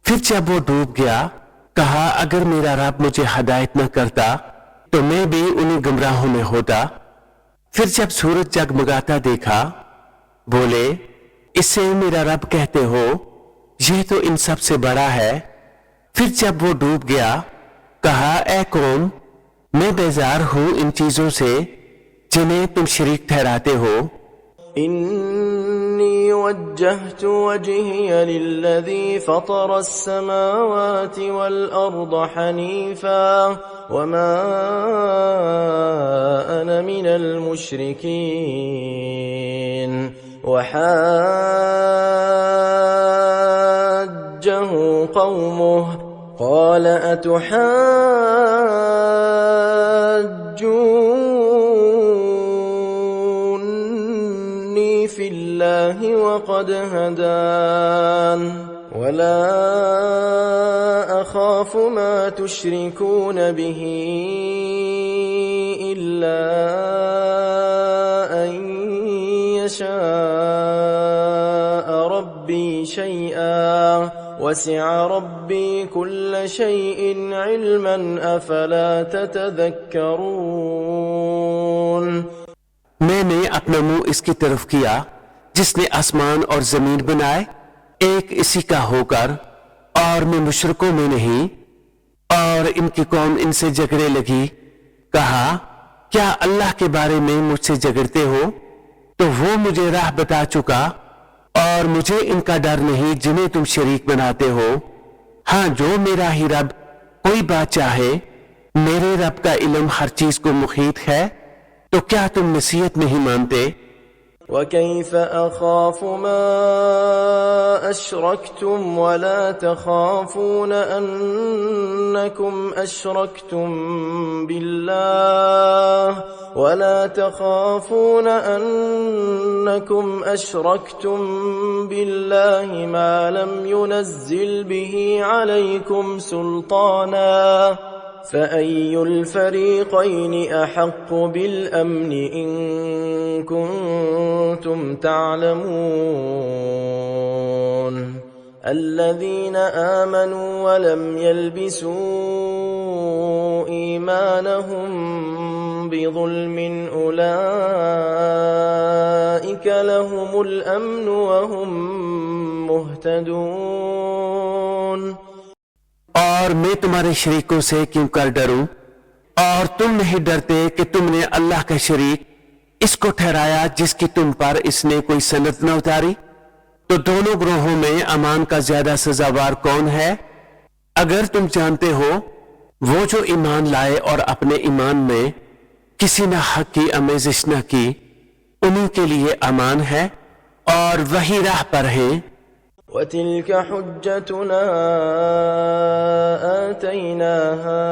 फिर जब वो डूब गया, कहा अगर मेरा रब मुझे हिदायत न करता तो मैं भी उन्हीं गुमराहों में होता। फिर जब सूरज जगमगाता देखा, बोले इसे मेरा रब कहते हो? यह तो इन सब से बड़ा है। फिर जब वो डूब गया, कहा ऐ कौम, मैं बेजार हूं इन चीजों से जिन्हें तुम शरीक ठहराते हो। إني وجهت وجهي للذي فطر السماوات والأرض حنيفا وما أنا من المشركين وحاجه قومه قال أتحاجوني في الله وقد هدان ولا أخاف ما تشركون به إلا أن يشاء ربي شيئا وسع ربي كل شيء علما أفلا تتذكرون। मैंने अपना मुंह इसकी तरफ किया जिसने आसमान और जमीन बनाए एक इसी का होकर, और मैं मुशरिकों में नहीं। और इनकी कौम इनसे झगड़े लगी। कहा क्या अल्लाह के बारे में मुझसे झगड़ते हो? तो वो मुझे राह बता चुका और मुझे इनका डर नहीं जिन्हें तुम शरीक बनाते हो। हाँ, जो मेरा ही रब कोई बात चाहे, मेरे रब का इल्म हर चीज को मुहीत है, तो क्या तुम नसीहत नहीं मानते? وكيف أخاف ما أشركتم ولا تخافون أنكم أشركتم بالله ما لم ينزل به عليكم سلطانا فأي الفريقين أحق بالأمن إن كنتم تعلمون الذين آمنوا ولم يلبسوا إيمانهم أيمانهم بظلم أولئك لهم الأمن وهم مهتدون। और मैं तुम्हारे शरीकों से क्यों कर डरूं, और तुम नहीं डरते कि तुमने अल्लाह का शरीक इसको ठहराया जिसकी तुम पर इसने कोई सनद न उतारी। तो दोनों ग्रोहों में अमान का ज्यादा सजावार कौन है? अगर तुम जानते हो, वो जो ईमान लाए और अपने ईमान में किसी न हक की आमेजिश न की, उन्हीं के लिए अमान है और वही राह पर हैं। وتلك حجتنا آتيناها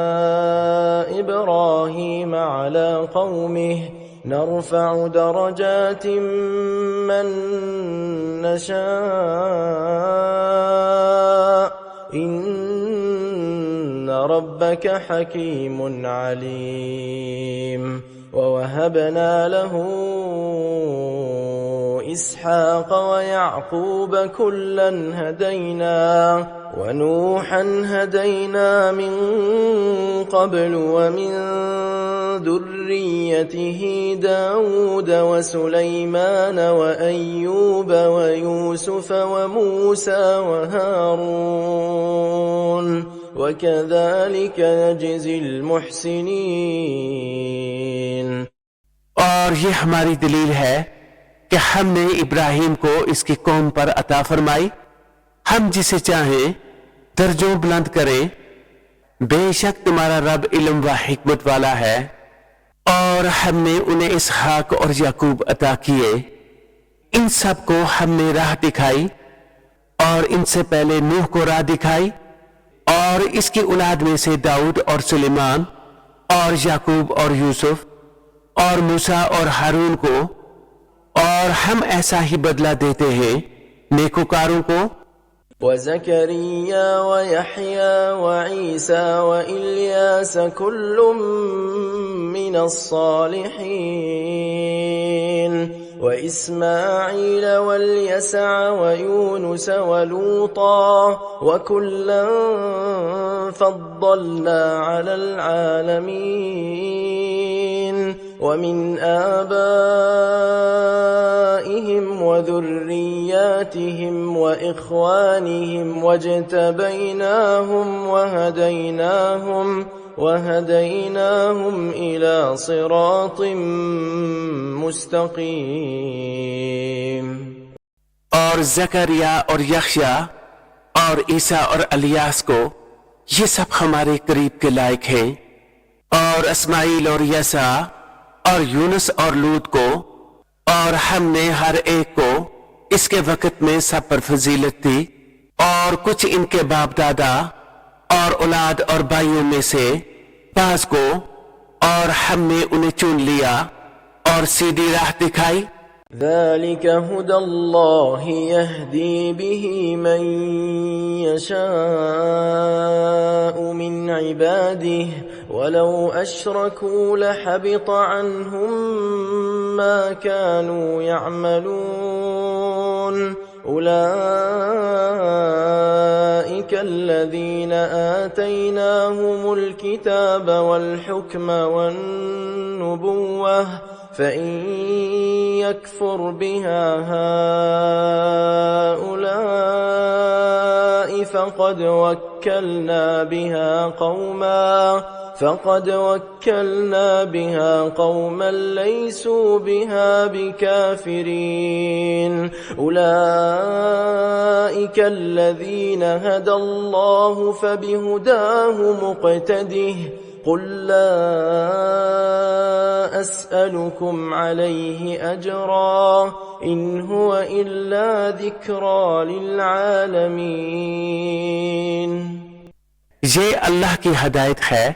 إبراهيم على قومه نرفع درجات من نشاء إن ربك حكيم عليم ووهبنا له إسحاق ويعقوب كلا هدينا ونوحا هدينا من قبل ومن ذريته داود وسليمان وأيوب ويوسف وموسى وهارون وكذلك نجزي المحسنين। और ये हमारी दलील है कि हमने इब्राहिम को इसकी कौम पर अता फरमाई। हम जिसे चाहें दर्जों बुलंद करें। बेशक तुम्हारा रब इल्म व हिकमत वाला है। और हमने उन्हें इसहाक और याकूब अता किए। इन सब को हमने राह दिखाई और इनसे पहले नूह को राह दिखाई और इसकी औलाद में से दाऊद और सुलेमान और याकूब और यूसुफ और मूसा और हारून को। और हम ऐसा ही बदला देते हैं नेकोकारों को। وزكريا ويحيى وعيسى وإلياس كل من الصالحين وإسماعيل واليسع ويونس ولوطا وكلا فضلنا على العالمين ومن آبائهم وذرياتهم وإخوانهم واجتبيناهم وهديناهم إلى صراط مستقيم। और जकरिया और यख्या और ईसा और अलियास को ये सब हमारे करीब के लायक हैं। और इस्माइल और यसा और यूनुस और लूत को। और हमने हर एक को इसके वक्त में सब पर फजीलत दी। और कुछ इनके बाप दादा और औलाद और भाइयों में से बाज को और हमने उन्हें चुन लिया और सीधी राह दिखाई। ذلك هدى الله يهدي به من يشاء من عباده ولو أشركوا لحبط عنهم ما كانوا يعملون أولئك الذين آتيناهم الكتاب والحكم والنبوة فإن يكفر بها هؤلاء فقد وكلنا بها قوما ليسوا بها بكافرين أولئك الذين هدى الله فبهداه مقتده قل لا أسألكم عليه أجرا إن هو إلا ذكرى للعالمين। ये अल्लाह की हदायत है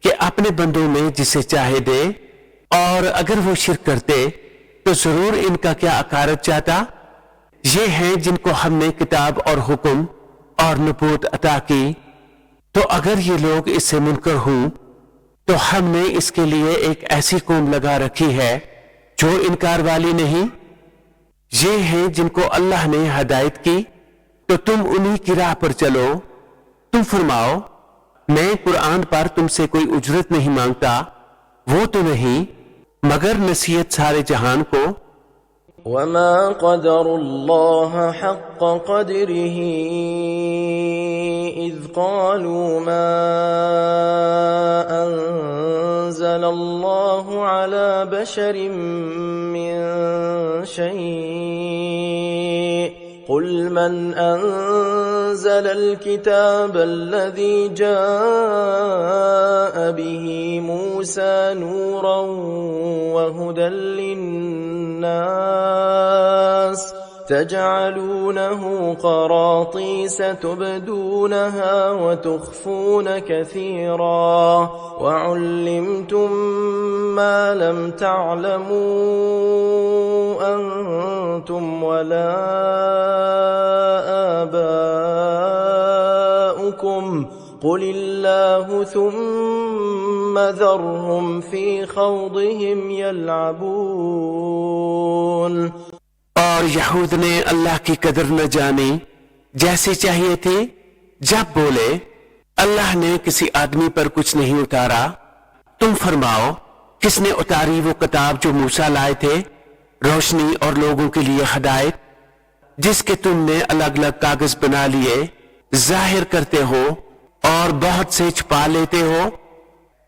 कि अपने बंदों में जिसे चाहे दे। और अगर वो शिरक करते तो जरूर इनका क्या अकारत चाहता। ये हैं जिनको हमने किताब और हुक्म और नबूवत अता की। तो अगर ये लोग इससे मुनकर हों तो हमने इसके लिए एक ऐसी कौम लगा रखी है जो इनकार वाली नहीं। ये हैं जिनको अल्लाह ने हदायत की तो तुम उन्हीं की राह पर चलो। तुम फरमाओ मैं कुरान पर तुमसे कोई उजरत नहीं मांगता, वो तो नहीं मगर नसीहत सारे जहान को। वमा क़दरुल्लाह हक़्क़ क़द्रिही इज़ क़ालू मा अंज़लल्लाहु अला बशरिन मिन शै'इन क़ुल मन अंज़लल किताब अल्लज़ी जाअ बिही मूसा नूरन व हुदल लिन्नास तजअलूनहु क़रातीस तुबदूनहा व तुख़्फ़ून कसीरा वअल्लिमतुम मा लम तअलमू अंतुम वला आबाउकुम क़ुलिल्लाहु थुम्मा ज़रहुम फ़ी ख़ौदिहिम यलअबून। और यहूद ने अल्लाह की कदर न जानी जैसे चाहिए थे जब बोले अल्लाह ने किसी आदमी पर कुछ नहीं उतारा। तुम फरमाओ किसने उतारी वो किताब जो मूसा लाए थे, रोशनी और लोगों के लिए हिदायत, जिसके तुमने अलग अलग कागज बना लिए, जाहिर करते हो और बहुत से छुपा लेते हो,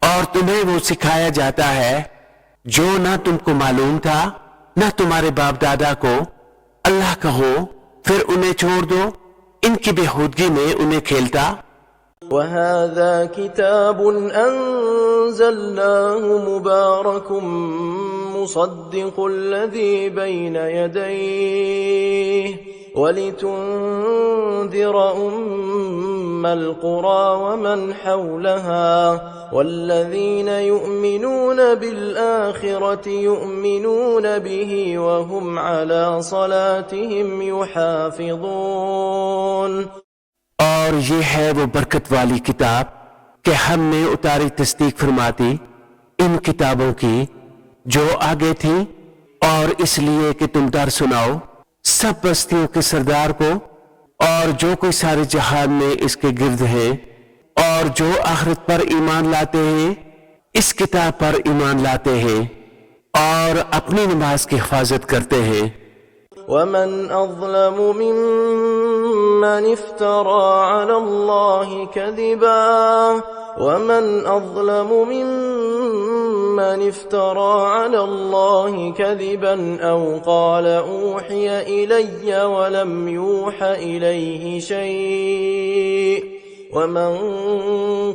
और तुम्हें वो सिखाया जाता है जो ना तुमको मालूम था ना तुम्हारे बाप दादा को। अल्लाह कहो फिर उन्हें छोड़ दो, इनकी बेहूदगी में उन्हें खेलता। वहाज़ा किताबुन अंज़लनाहु मुबारकुम मुसद्दिक़ुल्लज़ी बैन यदैहि वलितुन्ज़िर उम्मल क़ुरा वमन हौलहा वल्लज़ीन युमिनून बिल-आख़िरति युमिनून बिही वहुम अला सलातिहिम युहाफ़िज़ून। और ये है वो बरकत वाली किताब कि हमने उतारी तस्दीक फरमाती इन किताबों की जो आगे थी, और इसलिए कि तुम डर सुनाओ सब बस्तियों के सरदार को और जो कोई सारे जहान में इसके गिर्द है, और जो आखिरत पर ईमान लाते हैं, इस किताब पर ईमान लाते हैं और अपनी नमाज की हिफाजत करते हैं। वमन अज़लमु मिम्मन इफ्तरा अला अल्लाहि कज़िबा वमन अज़लमु मिम्मन इफ्तरा अला अल्लाहि कज़िबन औ क़ाल ऊहिय इलय्य वलम यूह इलैहि शै'अ वमन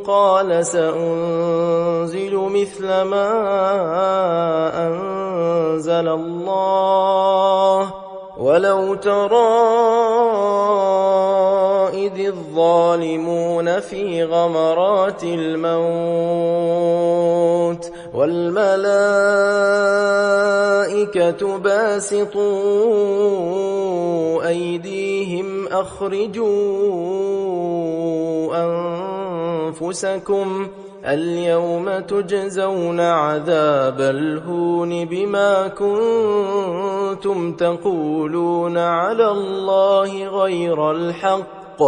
क़ाल सअुन्ज़िलु मिस्ल मा अंज़ल अल्लाह वलौ तरा इज़ الظالمون في غمرات الموت والملائكة باسطوا أيديهم أخرجوا أنفسكم اليوم تجزون عذاب الهون بما كنتم تقولون على الله غير الحق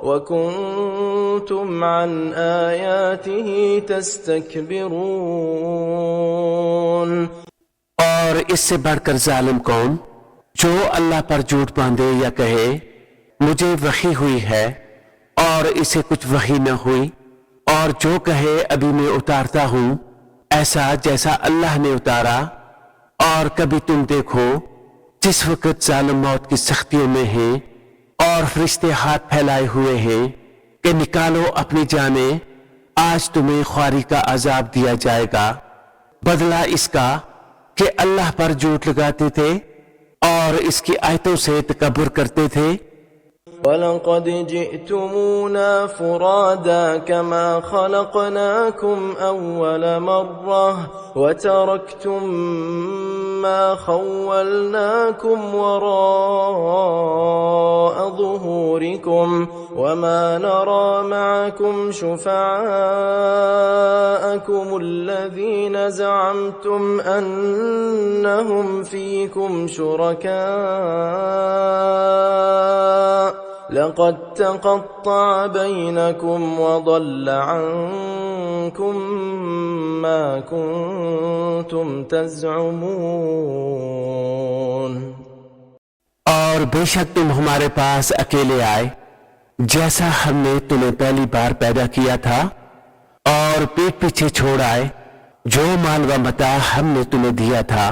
وكنتم عن آياته تستكبرون। और इससे बढ़कर जालिम कौन जो अल्लाह पर झूठ बांधे या कहे मुझे वही हुई है और इसे कुछ वही न हुई, और जो कहे अभी मैं उतारता हूं ऐसा जैसा अल्लाह ने उतारा। और कभी तुम देखो जिस वक्त जालिम मौत की सख्तियों में है और फरिश्ते हाथ फैलाए हुए हैं कि निकालो अपनी जाने, आज तुम्हें ख्वारी का अजाब दिया जाएगा। बदला इसका कि अल्लाह पर झूठ लगाते थे और इसकी आयतों से तकब्बुर करते थे। वलक़द जिअ्तुमूना फ़ुरादा कमा ख़लक़नाकुम अव्वल मर्रह वतरक्तुम मा ख़व्वलनाकुम वराअ ज़ुहूरिकुम वमा नरा मअकुम शुफ़आअकुम अल्लज़ीन ज़अमतुम अन्नहुम फ़ीकुम शुरका لقد تقطع بينكم وضل عنكم ما كنتم تزعمون। और बेशक तुम हमारे पास अकेले आए जैसा हमने तुम्हें पहली बार पैदा किया था, और पीठ पीछे छोड़ आए जो माल व मता हमने तुम्हें दिया था,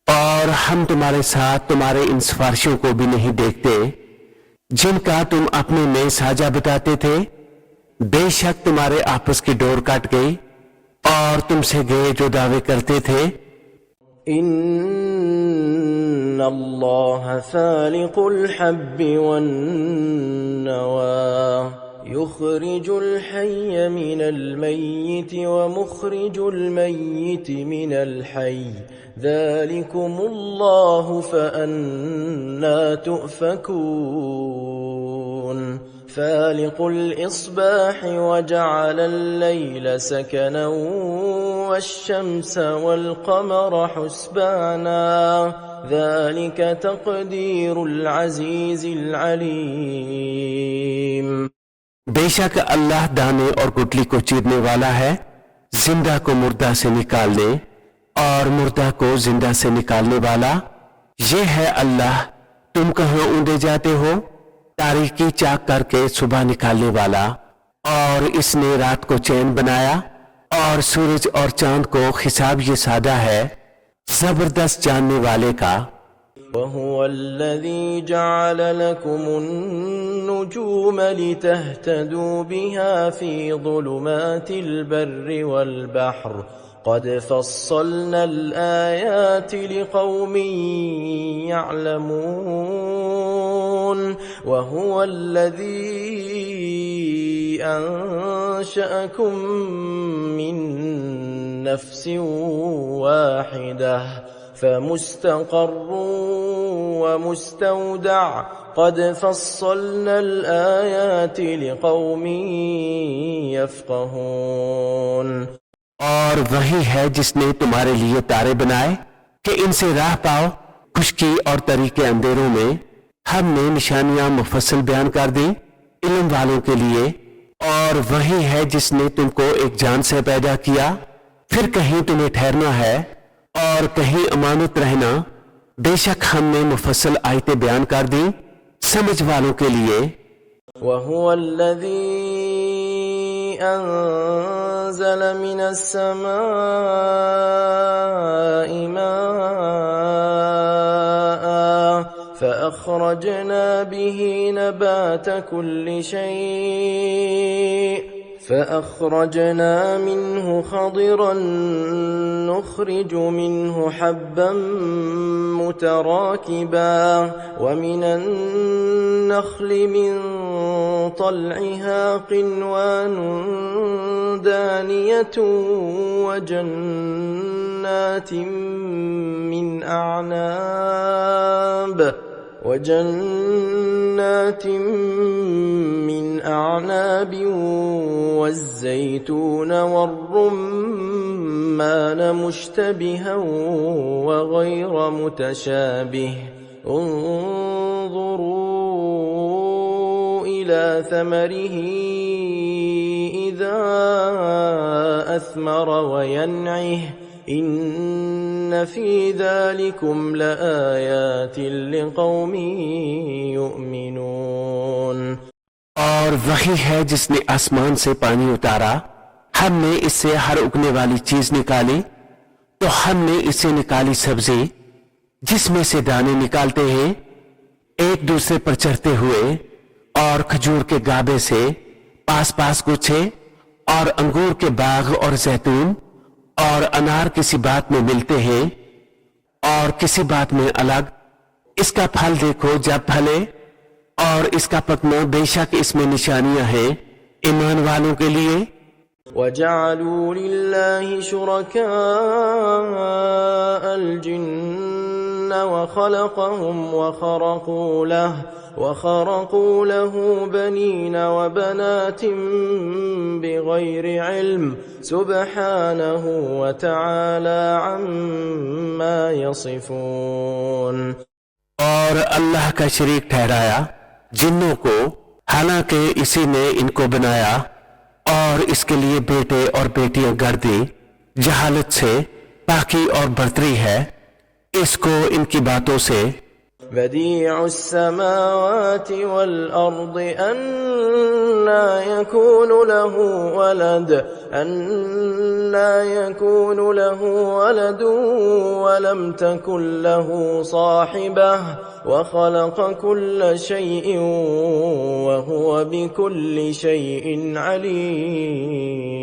और हम तुम्हारे साथ तुम्हारे इन सिफारिशों को भी नहीं देखते जिनका तुम अपने में साझा बताते थे। बेशक तुम्हारे आपस की डोर काट गई और तुमसे गए जो दावे करते थे। इन्नल्लाह फालिकुल हब्बि वन्नवा युखरिजुल हय्य मिनल मय्यिति व मुखरिजुल मय्यिति मिनल हय्य ज़ालिकुमुल्लाहु फ़अन्ना तुफ़कून। फालिकुल इस्बाह वजअल अल-लैल सकनन वश-शम्स वल-क़मर हुस्बाना ज़ालिक तक़दीरुल अज़ीज़िल अलीम। बेशक अल्लाह दाने और गुठली को चीरने वाला है, जिंदा को मुर्दा से निकालने और मुर्दा को जिंदा से निकालने वाला। ये है अल्लाह, तुम कहाँ ऊंधे जाते हो, तारीकी चाक करके सुबह निकालने वाला। और इसने रात को चैन बनाया और सूरज और चांद को हिसाब ये सादा है जबरदस्त जानने वाले का। वहुव अल्लज़ी जअल लकुमुन-नुजूम लितहतदू बिहा फी ज़ुलुमातिल बर्रि वल बहर क़द फ़स्सलनल आयाति लिक़ौमिन यअलमून। वहुव अल्लज़ी अंशअकुम मिन नफ्सिन वाहिदह फमुस्तक़र्रुन व मुस्तौदअ क़द फ़स्सलनल आयाति लिक़ौमिन यफ़क़हून। और वही है जिसने तुम्हारे लिए तारे बनाए कि इनसे राह पाओ। खुश्की और तरी के अंधेरों में हमने निशानियां मुफस्सल बयान कर दी इल्म वालों के लिए। और वही है जिसने तुमको एक जान से पैदा किया, फिर कहीं तुम्हें ठहरना है और कहीं अमानत रहना। बेशक हमने मुफस्सल आयतें बयान कर दी समझ वालों के लिए। वहुवल्लज़ी अंज़ल मिनस समाई माअन फ़अख़रजना बिही नबात कुल्लि शै'इन فأخرجنا منه خضرا نخرج منه حبا متراكبا ومن النخل من طلعها قنوان دانية وجنات من أعناب والزيتون والرمان مشتبها وغير متشابه انظروا إلى ثمره إذا أثمر وينعه إن في ذلكم لآيات لقوم يؤمنون। और वही है जिसने आसमान से पानी उतारा, हमने इससे हर उगने वाली चीज निकाली, तो हमने इससे निकाली सब्जी जिसमें से दाने निकालते हैं एक दूसरे पर चढ़ते हुए, और खजूर के गाबे से पास पास गुच्छे, और अंगूर के बाग और जैतून और अनार किसी बात में मिलते हैं और किसी बात में अलग। इसका फल देखो जब फले, और इसका पकना बेशक इसमें निशानियां हैं ईमान वालों के लिए। वजअलू लिल्लाहि शुरकाअल जिन्न वखलक़हुम वखरक़ू लहू बनीन वबनातिन बिग़ैरि इल्म सुब्हानहु वतआला अम्मा यसिफून। और अल्लाह का शरीक ठहराया जिन्नों को, हालांकि इसी ने इनको बनाया और इसके लिए बेटे और बेटियां गढ़ दी। जहालत से पाकी और बर्तरी है इसको इनकी बातों से। بديع السماوات والأرض أنى يكون له ولد ولم تكن له صاحبة وخلق كل شيء وهو بكل شيء عليم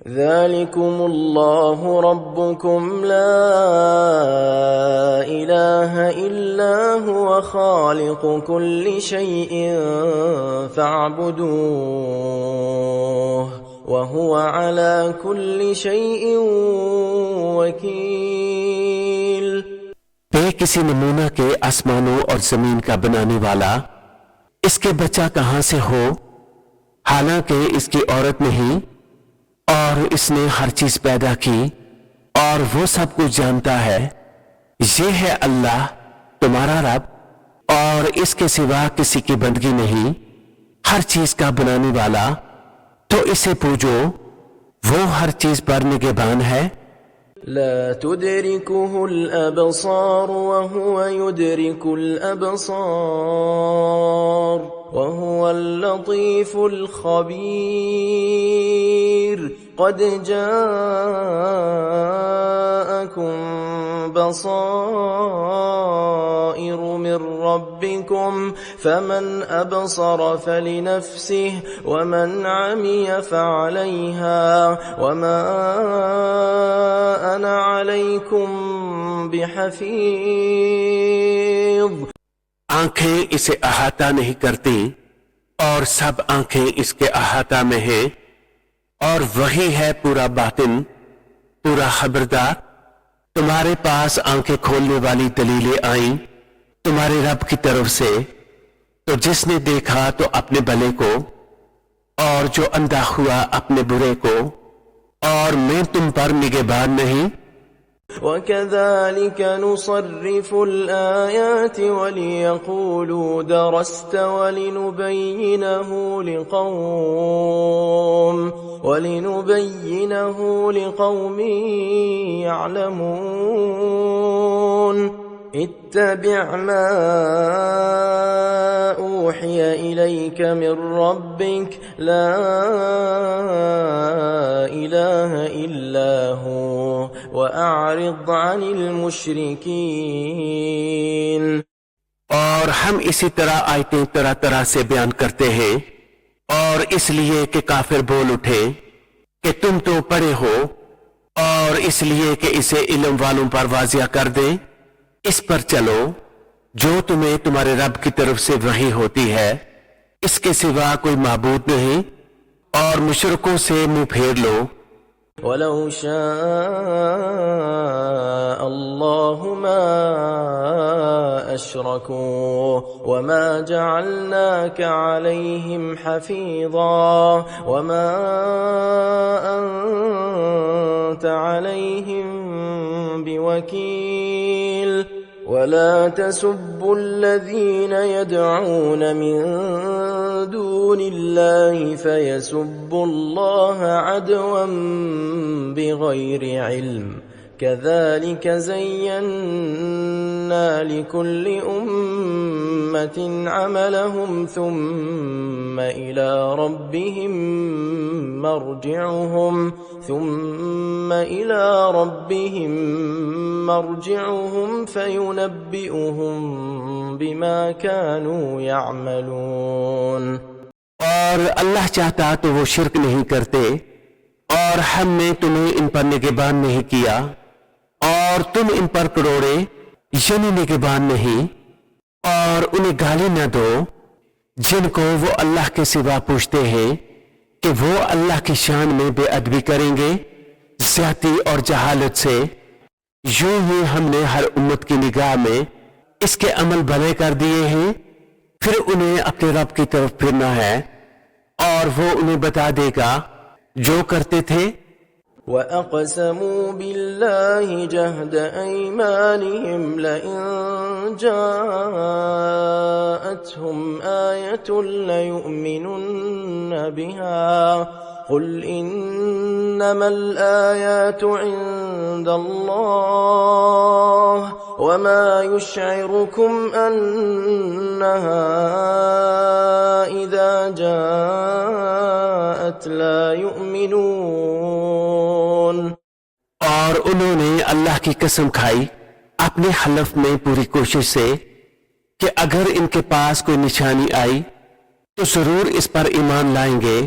ذلكم الله ربكم لا إله إلا هو خالق كل شيء فاعبدوه وهو على كل شيء وكيل। किसी नमूना के आसमानों और जमीन का बनाने वाला, इसके बच्चा कहां से हो, हालांकि इसकी औरत नहीं, और इसने हर चीज पैदा की और वो सब कुछ जानता है। ये है अल्लाह तुम्हारा रब और इसके सिवा किसी की बंदगी नहीं, हर चीज का बनाने वाला, तो इसे पूजो, वो हर चीज पर निगहबान है। لا تدركه الأبصار وهو يدرك الأبصار وهو اللطيف الخبير قد جاءكم بصائر من ربكم فمن أبصر فلنفسه ومن عمي فعليها وما أنا عليكم بحفيظ। आंखें इसे अहाता नहीं करती और सब आंखें इसके अहाता में हैं और वही है पूरा बातिन, पूरा खबरदार। तुम्हारे पास आंखें खोलने वाली दलीलें आईं तुम्हारे रब की तरफ से, तो जिसने देखा तो अपने भले को और जो अंधा हुआ अपने बुरे को, और मैं तुम पर निगहबान नहीं। وكذلك نصرف الآيات وليقولوا درست ولنبينه لقوم يعلمون اتبع ما أوحي إليك من ربك لا إله إلا هو وأعرض عن المشركين। और हम इसी तरह आयतें तरह तरह से बयान करते हैं और इसलिए कि काफिर बोल उठे कि तुम तो पढ़े हो, और इसलिए कि इसे इल्म वालों पर वाजिया कर दें। इस पर चलो जो तुम्हें तुम्हारे रब की तरफ से वही होती है, इसके सिवा कोई माबूद नहीं, और मुशरिकों से मुंह फेर लो। वलौ शाअ अल्लाहु मा अशरकू वमा जअलनाका अलैहिम हफीज़ा वमा अंत अलैहिम बिवकील वला तसुब्बु الذين يدعون من دون الله فيسبوا الله عدوا بغير علم كذلك زينا لكل أمة عملهم ثم إلى ربهم مرجعهم فينبئهم بما كانوا يعملون। और अल्लाह चाहता तो वो शिरक नहीं करते, और हमने तुम्हें इन पर निगहबान नहीं किया, और तुम इन पर करोड़े यानी निगहबान नहीं, और उन्हें गाली न दो जिनको वो अल्लाह के सिवा पूछते हैं कि वो अल्लाह की शान में बेअदबी करेंगे ज़्यादती और जहालत से। यूं ही हमने हर उम्मत की निगाह में इसके अमल भले कर दिए हैं, फिर उन्हें अपने रब की तरफ फिरना है और वो उन्हें बता देगा जो करते थे। وَأَقْسَمُوا بِاللَّهِ جَهْدَ أَيْمَانِهِمْ لَئِن جَاءَهُمْ جاءتهم آية ليؤمنن بها قل إنما الآيات عند الله وما يشعركم أنها إذا جاءت لا يؤمنون। और उन्होंने अल्लाह की कसम खाई अपने हलफ में पूरी कोशिश से कि अगर इनके पास कोई निशानी आई तो जरूर इस पर ईमान लाएंगे।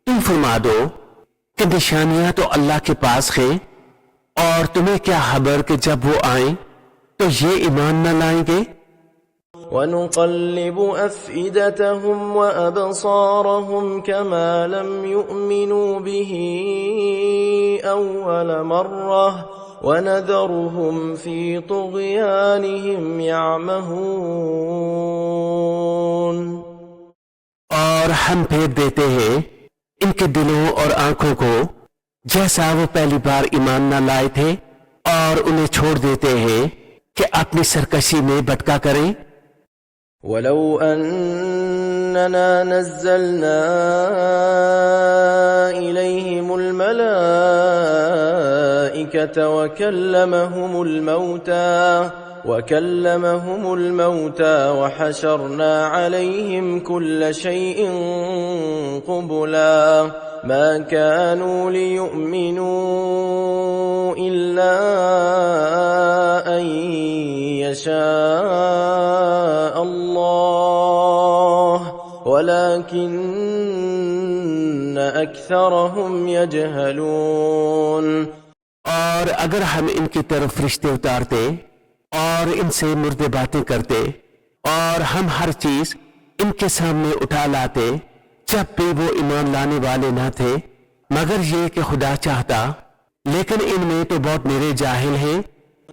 तुम फरमा दो कि निशानियां तो अल्लाह के पास है और तुम्हें क्या खबर कि जब वो आए तो ये ईमान न लाएंगे। وَنُقَلِّبُ أَفْئِدَتَهُمْ وَأَبْصَارَهُمْ كَمَا لَمْ يُؤْمِنُوا بِهِ أَوَّلَ مَرَّةٍ وَنَذَرُهُمْ فِي طُغْيَانِهِمْ يَعْمَهُونَ। और हम फेर देते हैं इनके दिलों और आंखों को जैसा वो पहली बार ईमान न लाए थे और उन्हें छोड़ देते हैं कि अपनी सरकशी में भटका करें। ولو أننا نزلنا إليهم الملائكة وكلمهم الموتى وحشرنا عليهم كل شيء قبلا ما كانوا ليؤمنوا إلا أن يشاء الله ولكن أكثرهم يجهلون। और अगर हम इनकी तरफ फरिश्ते उतारते और इनसे मुर्दे बातें करते और हम हर चीज इनके सामने उठा लाते जब भी वो ईमान लाने वाले ना थे मगर ये कि खुदा चाहता, लेकिन इनमें तो बहुत मेरे जाहिल हैं।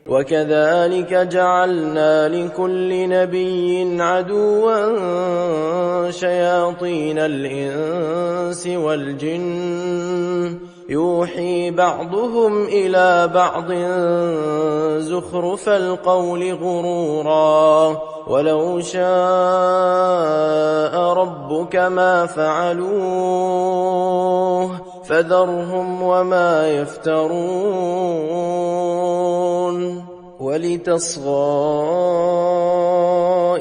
وكذلك جعلنا لكل نبي عدوا شياطين الإنس والجن يوحي بعضهم إلى بعض زخرف القول غرورا ولو شاء ربك ما فعلوه فذرهم وما يفترون ولتصغى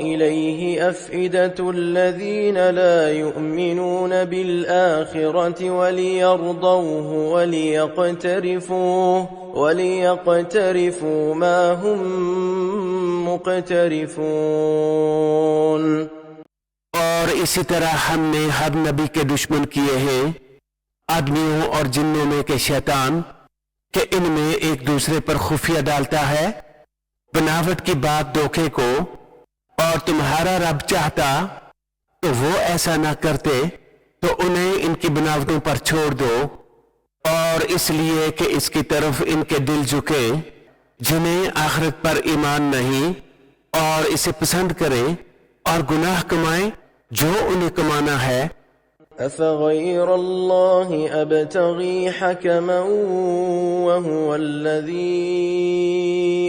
إليه أفئدة الذين لا يؤمنون بالآخرة وليرضوه وليقترفوا ما هم مقترفون। और इसी तरह हमने हर नबी के दुश्मन किए हैं आदमियों और जिन्नों में के शैतान कि इनमें एक दूसरे पर खुफिया डालता है बनावट की बात धोखे को, और तुम्हारा रब चाहता तो वो ऐसा ना करते तो उन्हें इनकी बनावटों पर छोड़ दो, और इसलिए कि इसकी तरफ इनके दिल झुके जिन्हें आखिरत पर ईमान नहीं और इसे पसंद करें और गुनाह कमाएं जो उन्हें कमाना है। أفغير الله أبتغي حكما وهو الذي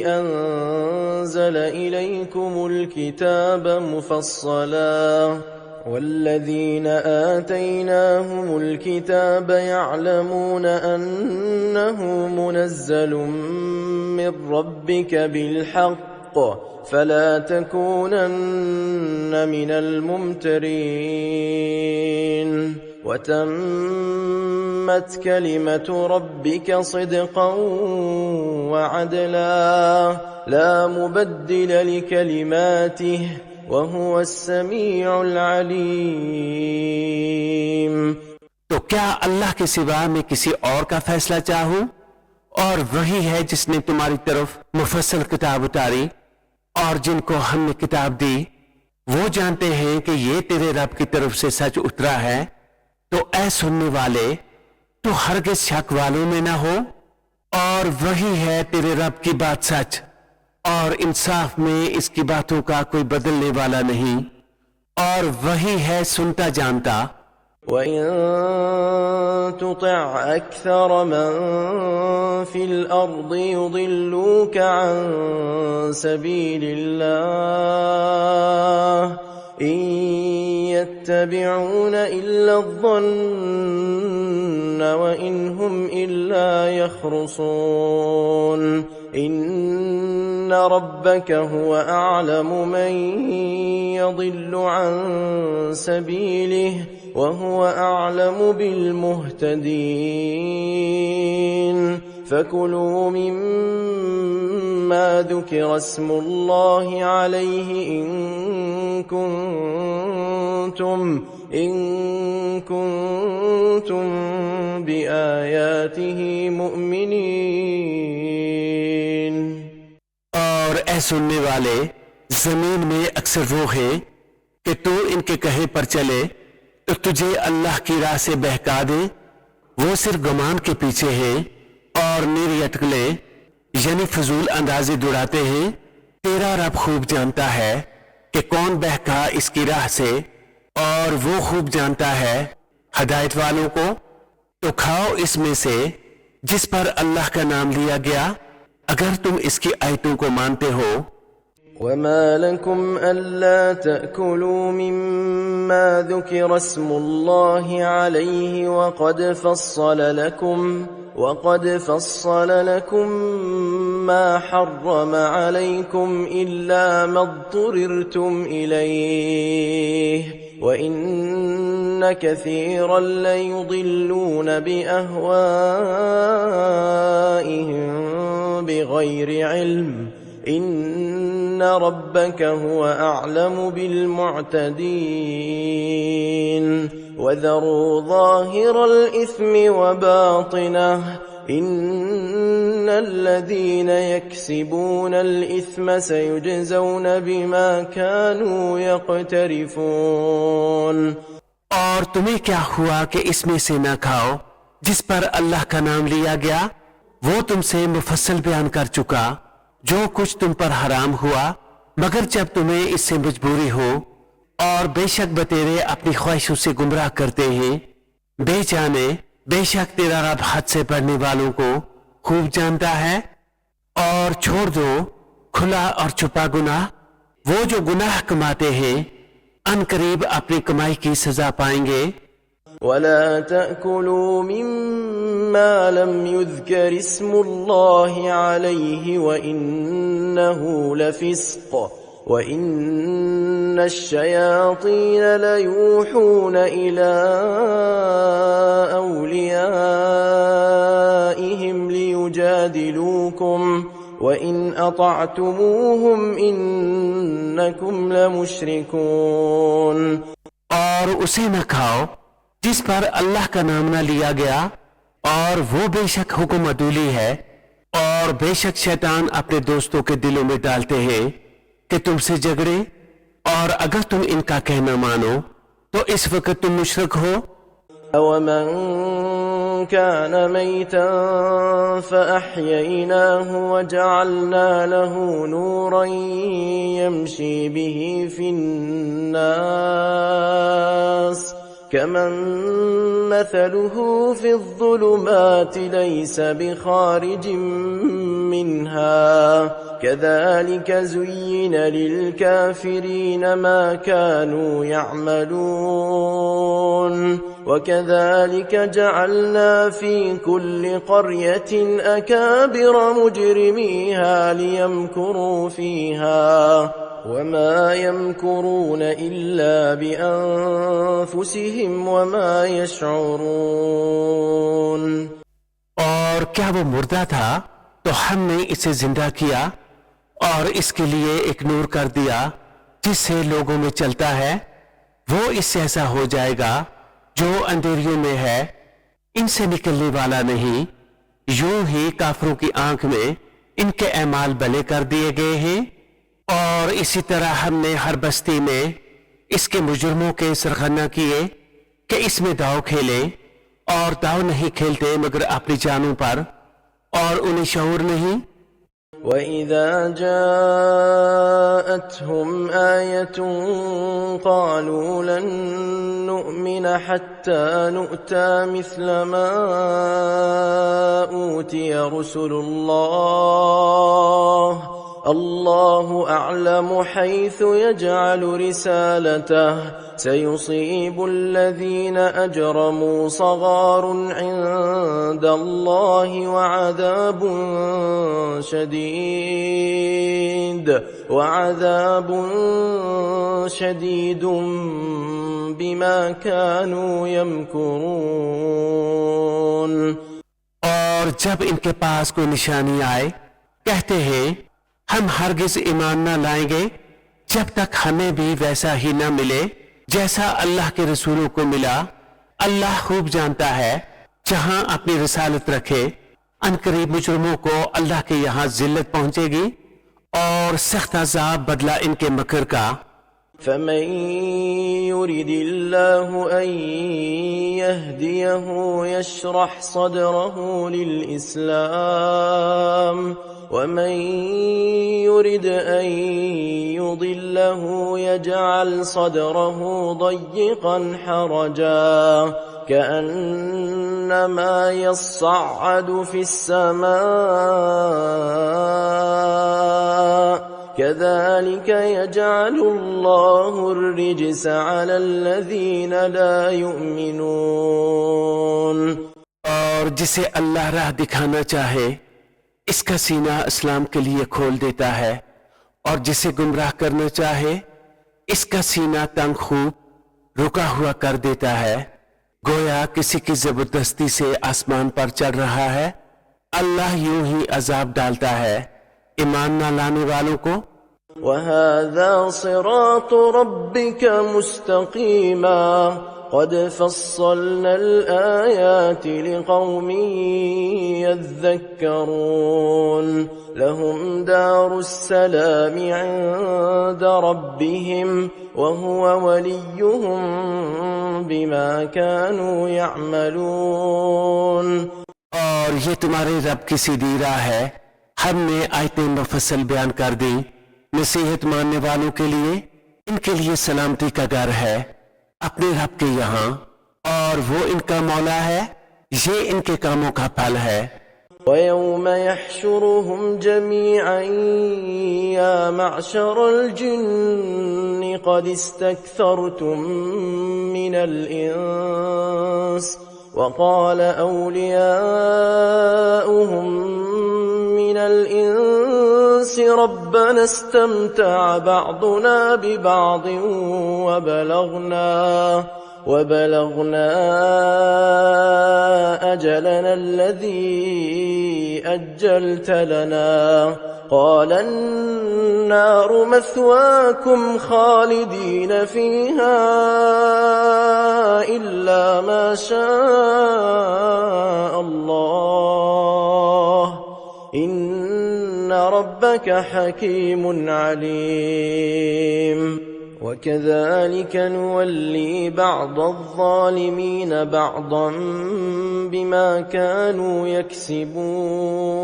أنزل إليكم الكتاب مفصلا والذين آتيناهم الكتاب يعلمون أنه منزل من ربك بالحق فلا تكونن من الممترين وتمت كلمة ربك صدقا وعدلا لا مبدل لكلماته وهو السميع العليم। तो क्या अल्लाह के सिवा मैं किसी और का फैसला चाहूं? और वही है जिसने तुम्हारी तरफ मुफस्सल किताब उतारी, और जिनको हमने किताब दी वो जानते हैं कि ये तेरे रब की तरफ से सच उतरा है। तो ऐ सुनने वाले तो हरगिज शक वालों में ना हो, और वही है तेरे रब की बात सच, और इंसाफ में इसकी बातों का कोई बदलने वाला नहीं, और वही है सुनता जानता। وَإِن تُطِعْ أَكْثَرَ مَن فِي الْأَرْضِ يُضِلُّوكَ عَن سَبِيلِ اللَّهِ يتبعون إلا الظن وإن هم إلا يخرصون إن ربك هو أعلم من يضل عن سبيله وهو أعلم بالمهتدين فكلوا مما ذكر اسم الله عليه إن كنتم بآياته مؤمنين। और ऐ सुनने वाले, जमीन में अक्सर वो है कि तू इनके कहे पर चले तो तुझे अल्लाह की राह से बहका दे। वो सिर्फ गुमान के पीछे है और निर्यटकले यानी फजूल अंदाजे दुड़ाते हैं। तेरा रब खूब जानता है कि कौन बहका इसकी राह से, और वो खूब जानता है हदायत वालों को। तो खाओ इसमें से जिस पर अल्लाह का नाम लिया गया, अगर तुम इसकी आयतों को मानते हो। وما لكم ألا تأكلوا مما ذكر اسم الله عليه وقد فصل لكم ما حرم عليكم إلا ما اضطررتم إليه وإن كثيرا ليضلون بأهوائهم بغير علم إن ربك هو أعلم بالمعتدين وذروا ظاهر الإثم وباطنه إن الذين يكسبون الإثم سيجزون بما كانوا يقترفون। और तुम्हें क्या हुआ कि इसमें से न खाओ जिस पर अल्लाह का नाम लिया गया? वो तुमसे मुफस्सल बयान कर चुका जो कुछ तुम पर हराम हुआ, मगर जब तुम्हें इससे मजबूरी हो, और बेशक बतेरे अपनी ख्वाहिशों से गुमराह करते हैं। बेजाने बेशक तेरा रब हद से बढ़ने वालों को खूब जानता है। और छोड़ दो खुला और छुपा गुनाह। वो जो गुनाह कमाते हैं अनकरीब अपनी कमाई की सजा पाएंगे। ولا تأكلوا مما لم يذكر اسم الله عليه وإنه لفسق وإن الشياطين ليوحون إلى أوليائهم ليجادلوكم وإن أطعتموهم إنكم لمشركون। और उसे न खाओ जिस पर अल्लाह का नाम न लिया गया, और वो बेशक हुक्म अदूली है। और बेशक शैतान अपने दोस्तों के दिलों में डालते हैं कि तुमसे झगड़े, और अगर तुम इनका कहना मानो तो इस वक्त तुम मुशरिक हो। ومن كان ميتا فأحييناه وجعلنا له نورا يمشي به في الناس كمن مثله في الظلمات ليس بخارج منها كذلك زين للكافرين ما كانوا يعملون وكذلك جعلنا في كل قرية أكابر مجرميها ليمكروا فيها وما يمكرون إلا بأنفسهم وما يشعرون। और क्या वो मुर्दा था तो हमने इसे जिंदा किया और इसके लिए एक नूर कर दिया जिससे लोगों में चलता है। वो इससे ऐसा हो जाएगा जो अंधेरियों में है, इनसे निकलने वाला नहीं। यूं ही काफरों की आंख में इनके अमाल भले कर दिए गए हैं। और इसी तरह हमने हर बस्ती में इसके मुजरमों के सरगना किए कि इसमें दाव खेले, और दाव नहीं खेलते मगर अपनी जानों पर, और उन्हें शऊर नहीं। وَإِذَا جَاءَتْهُمْ آيَةٌ قَالُوا لَن نُّؤْمِنَ حَتَّى نُؤْتَىٰ مِثْلَ مَا أُوتِيَ رُسُلُ اللَّهِ الله أعلم حيث يجعل رسالته سيصيب الذين أجرموا صغار عند الله وعذاب شديد بما كانوا يمكرون. और जब इनके पास कोई निशानी आए कहते हैं हम हरगिज ईमान न लाएंगे जब तक हमें भी वैसा ही न मिले जैसा अल्लाह के रसूलों को मिला. अल्लाह खूब जानता है जहां अपनी रिसालत रखे अनकरीब मुजरिमों को अल्लाह के यहाँ जिल्लत पहुंचेगी और सख्त अज़ाब बदला इनके मकर का. فمن يرد الله أن يهديه يشرح صدره للإسلام ومن يرد أن يضله يجعل صدره ضيقا حرجا كأنما يصعد في السماء كذلك يجعل الله الرجس على الذين لا يؤمنون. और जिसे अल्लाह राह दिखाना चाहे इसका सीना इस्लाम के लिए खोल देता है और जिसे गुमराह करना चाहे इसका सीना तंग खूब रुका हुआ कर देता है. गोया किसी की जबरदस्ती से आसमान पर चढ़ रहा है. अल्लाह यूं ही अजाब डालता है ईमान न लाने वालों को. وهذا صراط ربك مستقيما قد فصلنا الآيات لقوم يذكرون. لهم دار السلام عند ربهم وهو وليهم بما كانوا يعملون. और ये तुम्हारे रब की सीधी राह है. हमने आयतें मुफस्सल बयान कर दी नसीहत मानने वालों के लिए. इनके लिए सलामती का घर है अपने रब के यहाँ और वो इनका मौला है. ये इनके कामों का फल है. ويوم يحشرهم جميعا يا معشر الجن قد استكثرتم من الإنس وقال أولياؤهم من الإنس ربنا استمتع بعضنا ببعض وبلغنا أجلنا الذي أجلت لنا قال النار مثواكم خالدين فيها إلا ما شاء الله إن ربك حكيم عليم. وكذلك نولي بعض الظالمين بعضا بما كانوا يكسبون.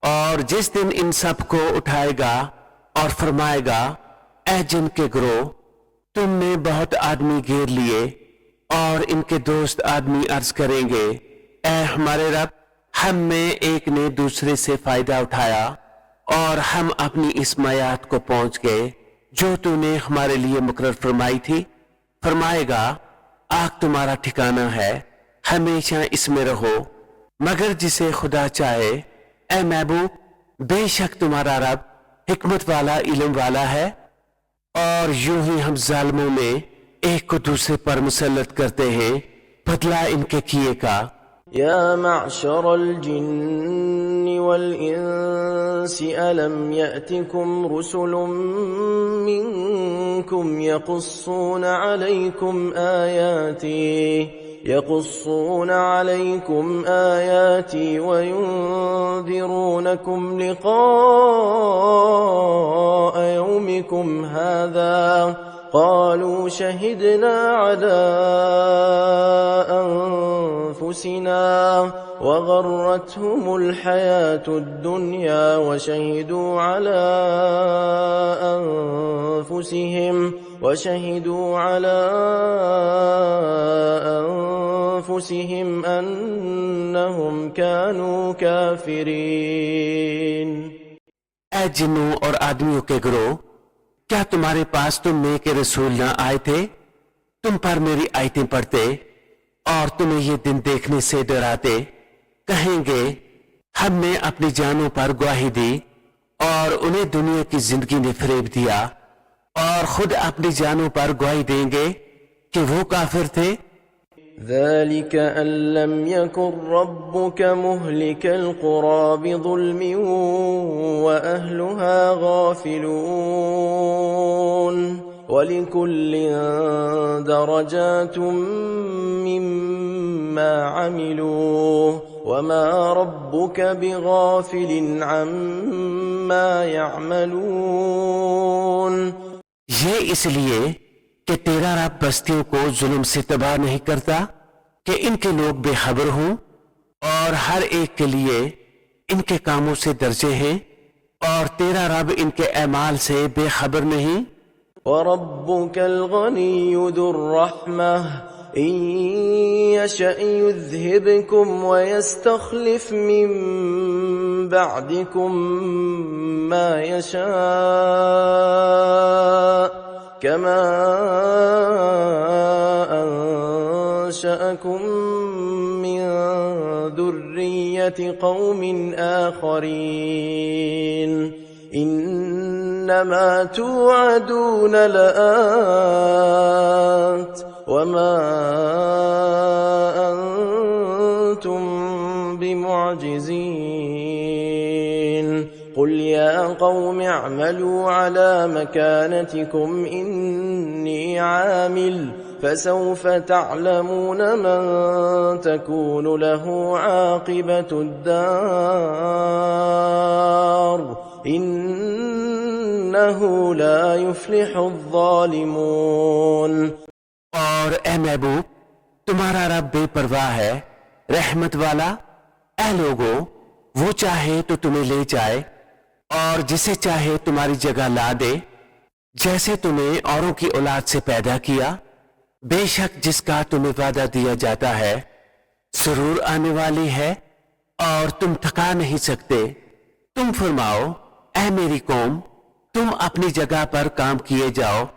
और जिस दिन इन सब को उठाएगा और फरमाएगा ऐ जिन के गिरोह तुमने बहुत आदमी घेर लिए और इनके दोस्त आदमी अर्ज करेंगे ऐ हमारे रब हम में एक ने दूसरे से फायदा उठाया और हम अपनी इस मयात को पहुंच गए जो तूने हमारे लिए मुकर्रर फरमाई थी. फरमाएगा आग तुम्हारा ठिकाना है हमेशा इसमें रहो मगर जिसे खुदा चाहे. ऐ महबूब बेशक तुम्हारा रब हिकमत वाला इल्म वाला है. और यूं ही हम जालिमों में एक को दूसरे पर मुसल्लत करते हैं बदला इनके किए का. يا معشر الجن والإنس ألم يأتكم رسل منكم يقصون عليكم آياتي وينذرونكم لقاء يومكم هذا قالوا شهدنا على أنفسنا وغرتهم الحياة الدنيا وشهدوا على أنفسهم أنهم كانوا كافرين. जिन्नों और आदमियों के गिरोह, क्या तुम्हारे पास तुम में के रसूल न आए थे? तुम पर मेरी आयतें पढ़ते और तुम्हें ये दिन देखने से डराते। कहेंगे हमने अपनी जानों पर गवाही दी और उन्हें दुनिया की जिंदगी ने फरेब दिया, और खुद अपनी जानों पर गवाही देंगे कि वो काफिर थे। ذلك أن لم يكن ربك مهلك القرى بظلم وأهلها غافلون ولكل درجات مما عملوا وما ربك بغافل عما يعملون। ये इसलिए कि तेरा रब बस्तियों को जुल्म से तबाह नहीं करता कि इनके लोग बेखबर हों, और हर एक के लिए इनके कामों से दर्जे हैं, और तेरा रब इनके अमाल से बेखबर नहीं। وَرَبُّكَ الْغَنِيُّ ذُو الرَّحْمَةِ إِن يَشَأْ يُذْهِبْكُمْ وَيَسْتَخْلِفْ مِن بَعْدِكُم مَّا يَشَاءُ كما أنشأكم من ذرية قوم آخرين إنما توعدون لآت وما أنتم بمعجزين قل يا قوم اعملوا على مكانتكم إني عامل فسوف تعلمون من تكون له عاقبة الدار إنه لا يفلح الظالمون। और ए महबूब, तुम्हारा रब बेपरवाह है, रहमत वाला। ऐ लोगों, वो चाहे तो तुम्हें ले जाए और जिसे चाहे तुम्हारी जगह ला दे, जैसे तुम्हें औरों की औलाद से पैदा किया। बेशक जिसका तुम्हें वादा दिया जाता है जरूर आने वाली है और तुम थका नहीं सकते। तुम फरमाओ, ऐ मेरी कौम, तुम अपनी जगह पर काम किए जाओ,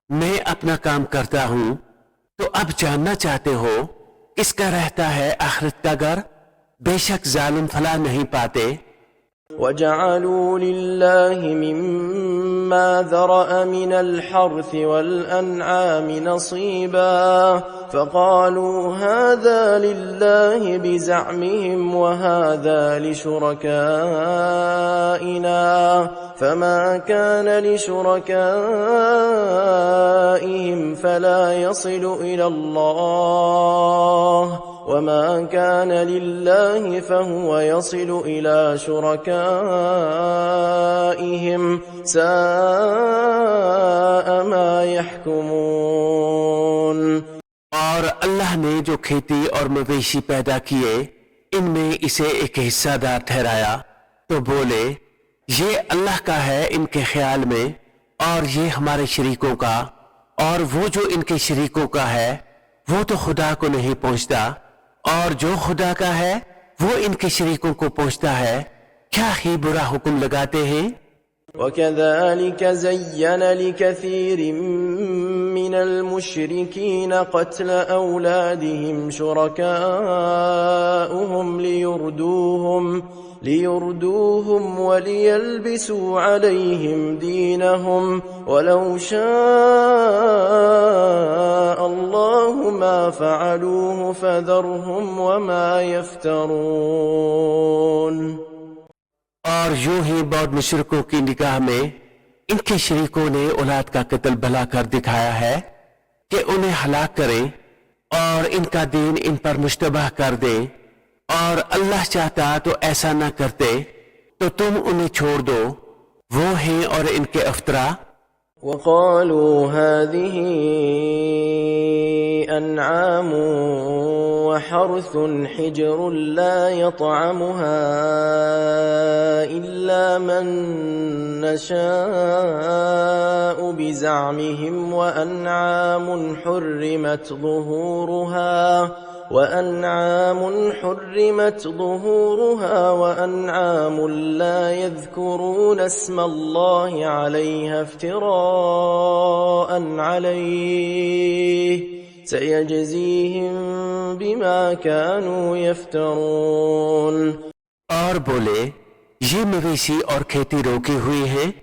मैं अपना काम करता हूं। तो अब जानना चाहते हो किसका रहता है आखिरत का घर? बेशक जालिम फला नहीं पाते। وَجَعَلُوا لِلَّهِ مِمَّا ذَرَأَ مِنَ الْحَرْثِ وَالْأَنْعَامِ نَصِيبًا فَقَالُوا هَذَا لِلَّهِ بِزَعْمِهِمْ وَهَذَا لِشُرَكَائِنَا فَمَا كَانَ لِشُرَكَائِهِمْ فَلَا يَصِلُ إِلَى اللَّهِ وما كان لله فهو يصل إلى شركائهم ساء ما يحكمون। और अल्लाह ने जो खेती और मवेशी पैदा किए इनमें इसे एक हिस्सादार ठहराया, तो बोले ये अल्लाह का है इनके ख्याल में, और ये हमारे शरीकों का, और वो जो इनके शरीकों का है वो तो खुदा को नहीं पहुंचता, और जो खुदा का है वो इनके शरीकों को पहुंचता है। क्या ही बुरा हुक्म लगाते हैं। وكذلك زين لكثير من المشركين قتل أولادهم شركاؤهم ليردوهم وليلبسوا عليهم دينهم ولو شاء الله ما فعلوه فذرهم وما يفترون। और यूं ही बहुत मुशरिकों की निगाह में इनके शरीकों ने औलाद का कत्ल भला कर दिखाया है कि उन्हें हलाक करें और इनका दीन इन पर मुश्तबह कर दें, और अल्लाह चाहता तो ऐसा न करते, तो तुम उन्हें छोड़ दो, वो हैं और इनके अफ्तरा। وقالوا هذه أنعام وحرث حجر لا يطعمها إلا من نشاء بزعمهم وأنعام وأنعام حرمت ظهورها وأنعام لا يذكرون اسم الله عليها افتراء عليه سيجزيهم بما كانوا يفترون. और बोले, ये मवेशी और खेती रोकी हुई है,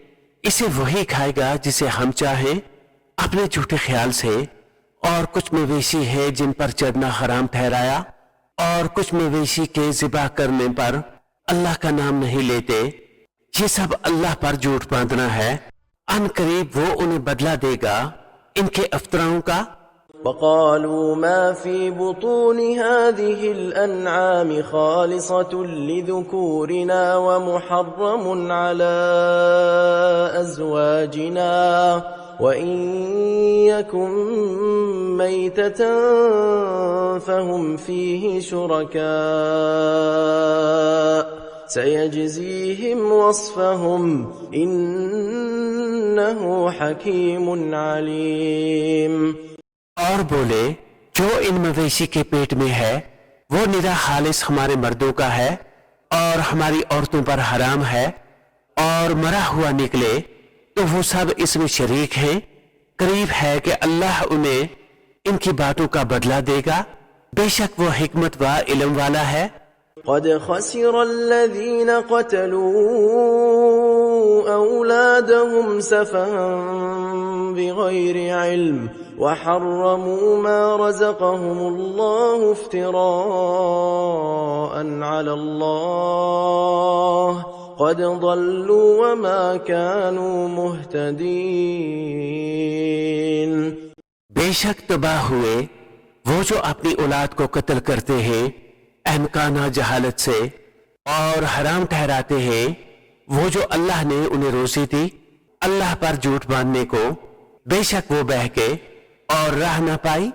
इसे वही खाएगा जिसे हम चाहें अपने झूठे ख्याल से, और कुछ मवेशी है जिन पर चढ़ना हराम ठहराया, और कुछ मवेशी के ज़िबा करने पर अल्लाह का नाम नहीं लेते, ये सब अल्लाह पर झूठ बांधना है। अनकरीब वो उन्हें बदला देगा इनके अफ्तराओं का। وقالوا ما في بطون هذه الأنعام خالصة لذكورنا ومحرم على أزواجنا وإن يكن ميتة فهم فيه شركاء سيجزيهم وصفهم إنه حكيم عليم. और बोले, जो इन मवेशी के पेट में है वो निरा खालिस हमारे मर्दों का है और हमारी औरतों पर हराम है, और मरा हुआ निकले तो वो सब इसमें शरीक हैं। करीब है कि अल्लाह उन्हें इनकी बातों का बदला देगा, बेशक वो हिकमत व इल्म वाला है। قد خسر الذين قتلوا أولادهم سفها بغير علم وحرموا ما رزقهم الله افتراء على الله قد ضلوا وما كانوا مهتدين. बेशक तबाह हुए वो जो अपनी औलाद को कत्ल करते हैं अहमकाना जहालत से, और हराम ठहराते हैं वो जो अल्लाह ने उन्हें रोज़ी दी अल्लाह पर झूठ बांधने को, बेशक वो बहके और राह न पाई.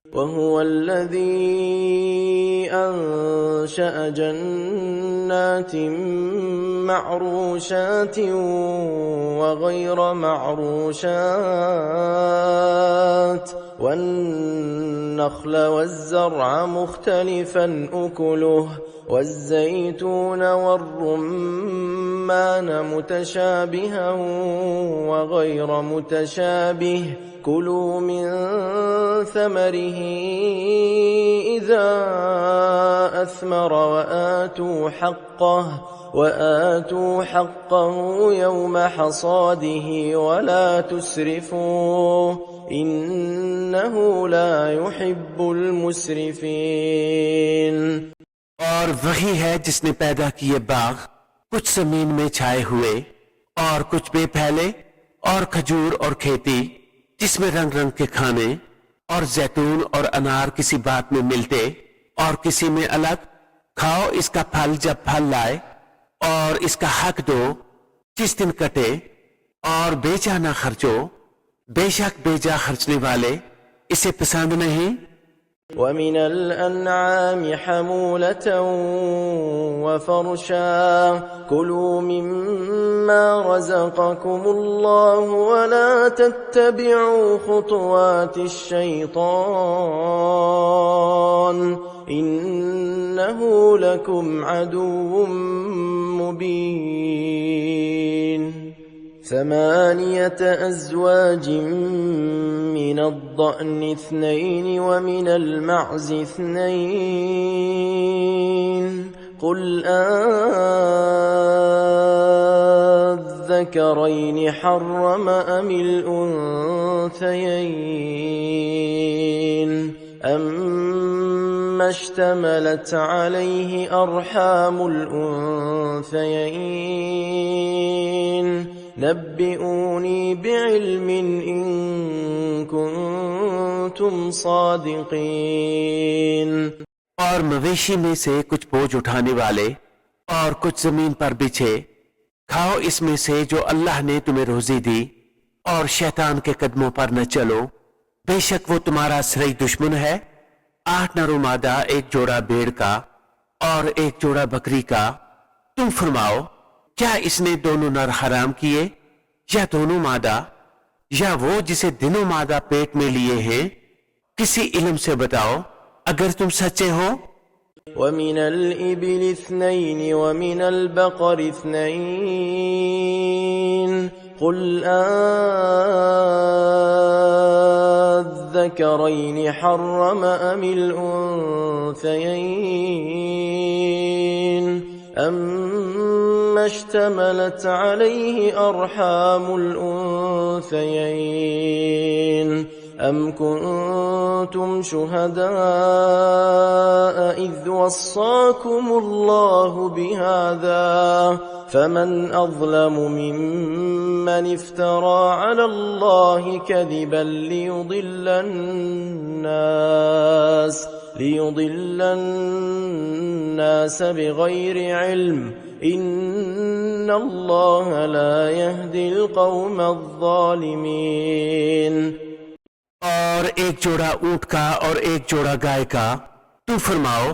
وهو الذي أنشأ جنات معروشات وغير معروشات والنخل والزرع مختلفا أكله والزيتون والرمان متشابها وغير متشابه كلوا من ثمره إذا أثمر وآتوا حقه يوم حصاده ولا تسرفوا إنه لا يحب المسرفين. और वही है जिसने पैदा किए बाग कुछ जमीन में छाए हुए और कुछ बेफैले, और खजूर और खेती जिसमें रंग रंग के खाने, और जैतून और अनार किसी बात में मिलते और किसी में अलग. खाओ इसका फल जब फल लाए, और इसका हक दो जिस दिन कटे, और बेचा ना खर्चो, बेशक बेजा खर्चने वाले इसे पसंद नहीं. ومن الأنعام حمولة وفرشا كلوا مما رزقكم الله ولا تتبعوا خطوات الشيطان إنه لكم عدو مبين. 8 أزواج من الضأن 2 ومن المعز 2 قل أذكرين حرم أم الأنثيين أما اشتملت عليه أرحام الأنثيين نبئوني بعلم إن كنتم صادقين. और मवेशी में से कुछ बोझ उठाने वाले और कुछ जमीन पर बिछे, खाओ इसमें से जो अल्लाह ने तुम्हें रोजी दी, और शैतान के कदमों पर न चलो, बेशक वो तुम्हारा सही दुश्मन है. 8 नर मादा, एक जोड़ा भेड़ का और एक जोड़ा बकरी का. तुम फरमाओ, क्या इसने दोनों नर हराम किए या दोनों मादा, या वो जिसे दिनों मादा पेट में लिए हैं? किसी इल्म से बताओ अगर तुम सच्चे हो। ومن الإبل 2 ومن البقر 2 قل أذكرين حرم أم الأنثيين أما اشتملت عليه أرحام الأنثيين أم كنتم شهداء إذ وصاكم الله بهذا فمن أظلم ممن افترى على الله كذبا ليضل الناس بغير علم إن الله لا يهدي القوم الظالمين। और एक जोड़ा ऊंट का और एक जोड़ा गाय का, तुम फरमाओ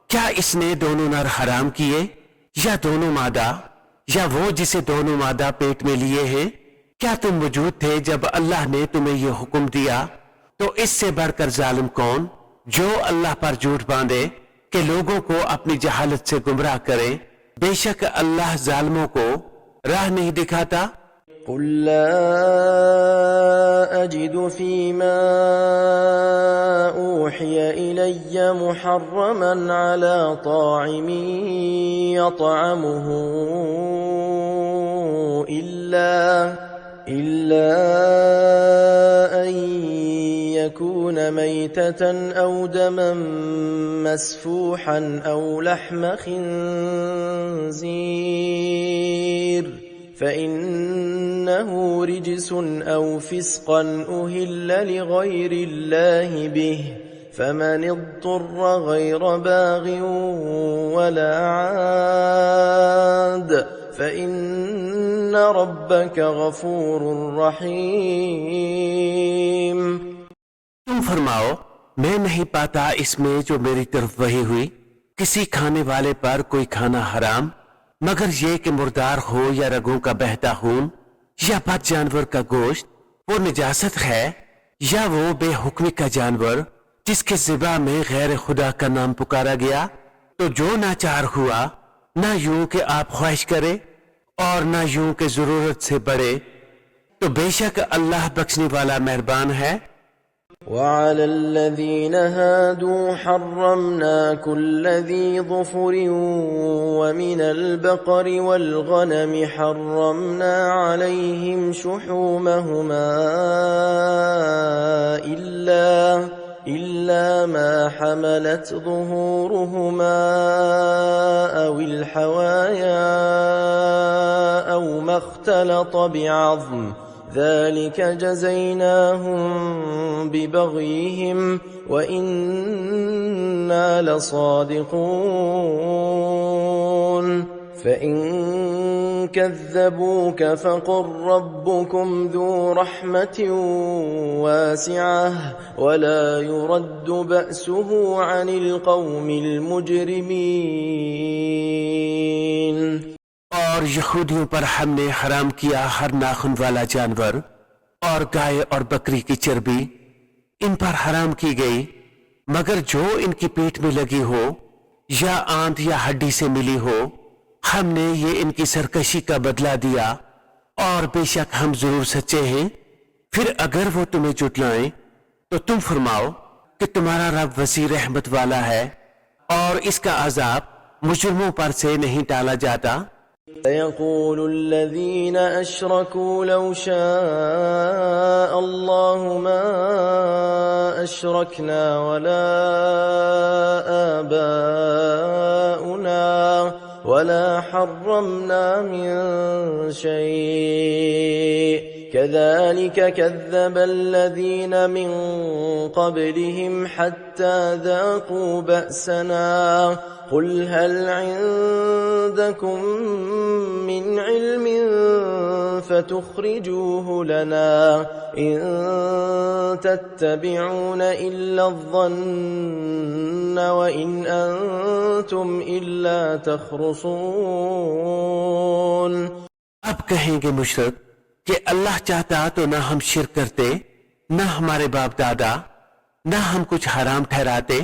क्या इसने दोनों नर हराम किए या दोनों मादा, या वो जिसे दोनों मादा पेट में लिए हैं? क्या तुम मौजूद थे जब अल्लाह ने तुम्हें यह हुक्म दिया? तो इससे बढ़कर जालिम कौन जो अल्लाह पर झूठ बांधे कि लोगों को अपनी जहालत से गुमराह करे। बेशक अल्लाह जालिमों को राह नहीं दिखाता। قل لا أجد فيما أوحي إلي محرما على طاعم يطعمه إلا أن يكون ميتة أو دما مسفوحا أو لحم خنزير فإنه رجس أو فسقا أهل لغير الله به فمن اضطر غير باغ ولا عاد فإن ربك غفور رحيم। तुम फरमाओ मैं नहीं पाता इसमें जो मेरी तरफ वही हुई किसी खाने वाले पर कोई खाना हराम मगर ये कि मुर्दार हो या रगों का बहता खून या बद जानवर का गोश्त वो निजासत है, या वो बेहुक्मी का जानवर जिसके ज़िबा में गैर खुदा का नाम पुकारा गया। तो जो नाचार हुआ ना यूं कि आप ख्वाहिश करे और ना यूं कि जरूरत से बढ़े, तो बेशक अल्लाह बख्शने वाला मेहरबान है। وعلى الذين هادوا حرمنا كل ذي ظفر ومن البقر والغنم حرمنا عليهم شحومهما إلا ما حملت ظهورهما أو الحوايا أو ما اختلط بعظم ذلك جزيناهم ببغيهم وإنا لصادقون فإن كذبوك فقل ربكم ذو رحمة واسعة ولا يرد بأسه عن القوم المجرمين। और यहूदियों पर हमने हराम किया हर नाखून वाला जानवर और गाय और बकरी की चर्बी इन पर हराम की गई मगर जो इनकी पीठ में लगी हो या आंत या हड्डी से मिली हो। हमने ये इनकी सरकशी का बदला दिया और बेशक हम जरूर सच्चे हैं। फिर अगर वो तुम्हें जुटलाएं तो तुम फरमाओ कि तुम्हारा रब वसी रहमत वाला है और इसका अजाब मुजरिमों पर से नहीं टाला जाता। سيقول الذين أشركوا لو شاء الله ما أشركنا ولا آباؤنا ولا حرمنا من شيء كذلك كذب الذين من قبلهم حتى ذاقوا بأسنا قل هل عندكم من علم فتخرجوه لنا إن تتبعون إلا الظن وإن أنتم إلا تخرصون। अब कहेंगे मुशरिक कि अल्लाह चाहता तो ना हम शिर्क करते, ना हमारे बाप दादा, ना हम कुछ हराम ठहराते,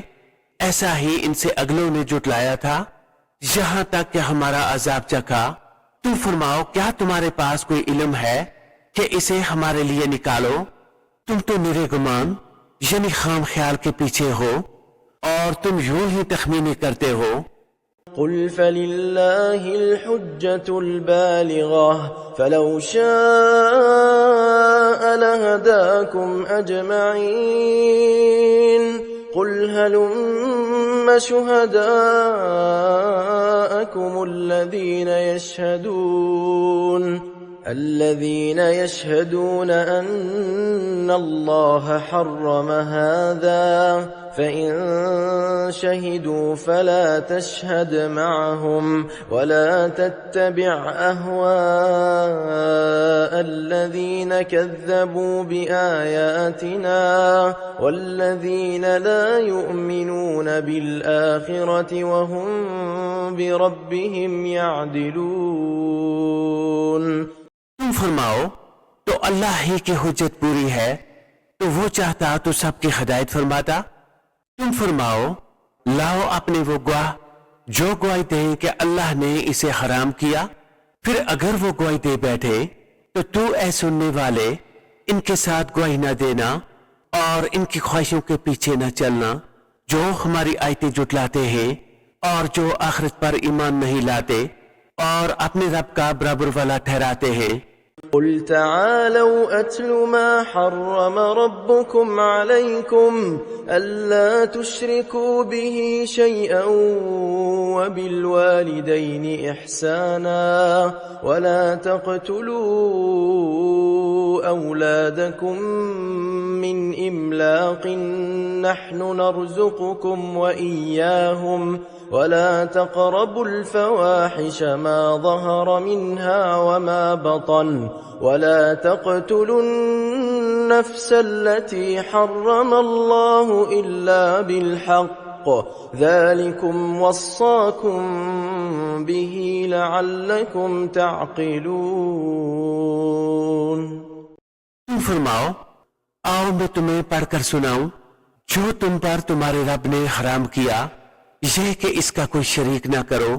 ऐसा ही इनसे अगलों ने जुटलाया था, यहां तक कि हमारा अजाब चखा। तुम फरमाओ, क्या तुम्हारे पास कोई इल्म है कि इसे हमारे लिए निकालो? तुम तो निरे गुमान यानी खाम ख्याल के पीछे हो और तुम यूं ही तखमीने करते हो। قل فلله الحجة البالغة فلو شاء لهداكم أجمعين قل هلم شهداءكم الذين يشهدون أن الله حرم هذا فإن شهدوا فلا تشهد معهم ولا تتبع أهواء الذين كذبوا بآياتنا والذين لا يؤمنون بالآخرة وهم بربهم يعدلون। तुम फरमाओ, तो अल्लाह ही की हुज्जत पूरी है, तो वो चाहता तो सबकी हिदायत फरमाता। तुम फरमाओ, लाओ अपने वो गवाह जो गवाही दें कि अल्लाह ने इसे हराम किया। फिर अगर वो गवाही दे बैठे तो तू ऐ सुनने वाले इनके साथ गवाही न देना और इनकी ख्वाहिशों के पीछे न चलना, जो हमारी आयतें जुटलाते हैं और जो आखिरत पर ईमान नहीं लाते और अपने रब का बराबर वाला ठहराते हैं। قل تعالوا أتل ما حرم ربكم عليكم ألا تشركوا به شيئا وبالوالدين إحسانا ولا تقتلوا أولادكم من إملاق نحن نرزقكم وإياهم ولا تقربوا الفواحش ما ظهر منها وما بطن ولا تقتلوا النفس التي حرم الله إلا بالحق ذلكم وصاكم به لعلكم تعقلون। तुम फरमाओ, आओ मैं तुम्हें पढ़कर सुनाऊं जो तुम पर तुम्हारे रब ने हराम किया, यह कि इसका कोई शरीक ना करो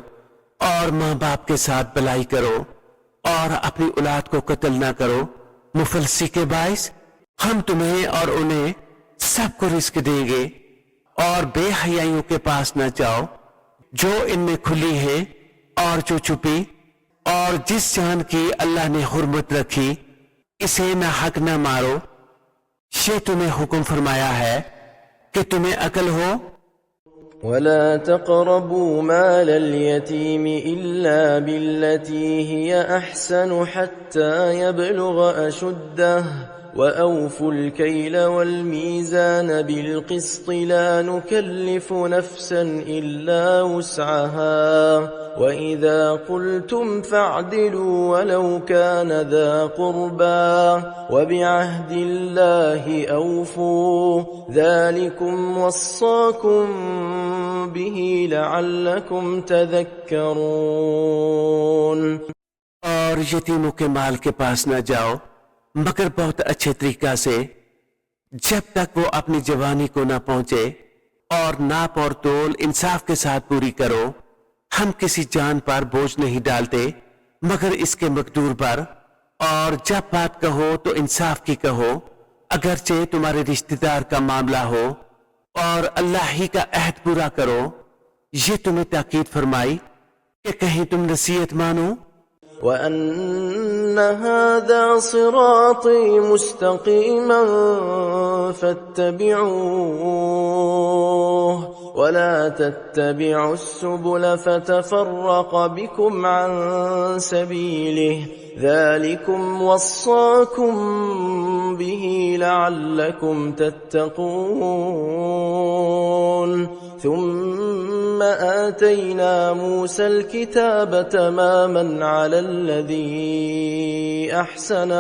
और माँ बाप के साथ भलाई करो और अपनी औलाद को कत्ल ना करो मुफलसी के बाइस। हम तुम्हें और उन्हें सबको रिस्क देंगे और बेहयाइयों के पास न जाओ, जो इनमें खुली है और जो छुपी, और जिस जान की अल्लाह ने हुर्मत रखी इसे न हक न मारो। ये तुम्हें हुक्म फरमाया है कि तुम्हें अकल हो। ولا تقربوا مال اليتيم إلا بالتي هي أحسن حتى يبلغ أشده وأوفوا الكيل والميزان بالقسط لا نكلف نفسا إلا وسعها وإذا قلتم فاعدلوا ولو كان ذا قربى وبعهد الله أوفوا ذلكم وصاكم به لعلكم تذكرون। और यतीमों के माल के पास न जाओ मगर बहुत अच्छे तरीका से, जब तक वो अपनी जवानी को ना पहुंचे, और नाप और तोल इंसाफ के साथ पूरी करो। हम किसी जान पर बोझ नहीं डालते मगर इसके मकदूर पर, और जब बात कहो तो इंसाफ की कहो, अगरचे तुम्हारे रिश्तेदार का मामला हो, और अल्लाह ही का अहद पूरा करो। ये तुम्हें ताकीद फरमाई कि कहीं तुम नसीहत मानो। وأن هذا صراطي مستقيما فاتبعوه ولا تتبعوا السبل فتفرق بكم عن سبيله ذلكم وصاكم به لعلكم تتقون ثم آتينا موسى الكتاب تماما على الذي أحسن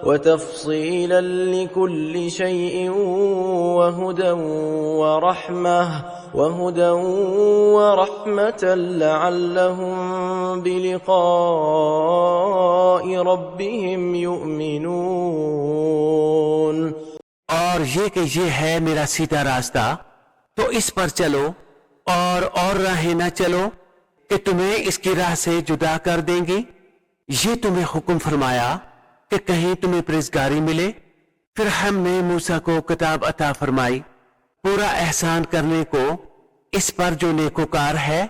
وتفصيلا لكل شيء وهدى ورحمة لعلهم بلقاء ربهم يؤمنون। और ये कि ये है मेरा सीधा रास्ता, तो इस पर चलो और राहें न चलो कि तुम्हें इसकी राह से जुदा कर देंगी। ये तुम्हें हुक्म फरमाया कि कहीं तुम्हें परहेजगारी मिले। फिर हमने मूसा को किताब अता फरमाई, पूरा एहसान करने को इस पर जो नेकोकार है,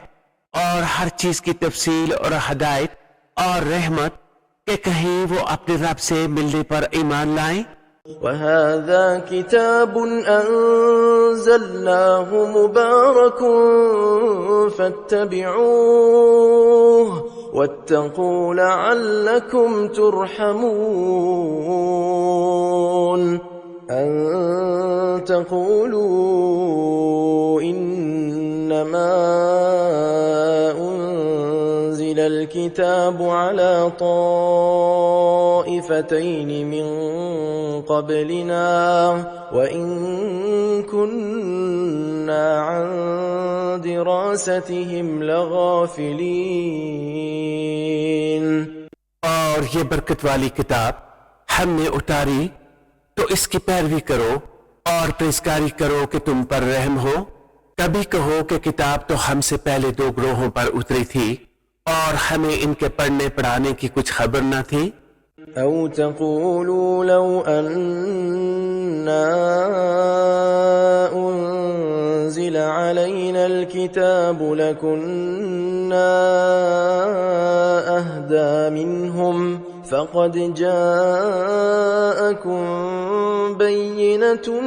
और हर चीज की तफसील और हदायत और रहमत कि कहीं वो अपने रब से मिलने पर ईमान लाएं। وهذا كتاب أنزلناه مبارك فاتبعوه واتقوا لعلكم ترحمون أن تقولوا إنما أنزل الكتاب على طائفتين من قبلنا وإن كنا عن دراستهم لغافلين। और ये बरकत वाली किताब हमने उतारी तो इसकी पैरवी करो और परहेजगारी करो कि तुम पर रहम हो। कभी कहो कि किताब तो हमसे पहले 2 ग्रोहों पर उतरी थी और हमें इनके पढ़ने पढ़ाने की कुछ खबर न थी। أو تقولوا لو أنا أنزل علينا الكتاب لكنا أهدى منهم فقد جاءكم بينة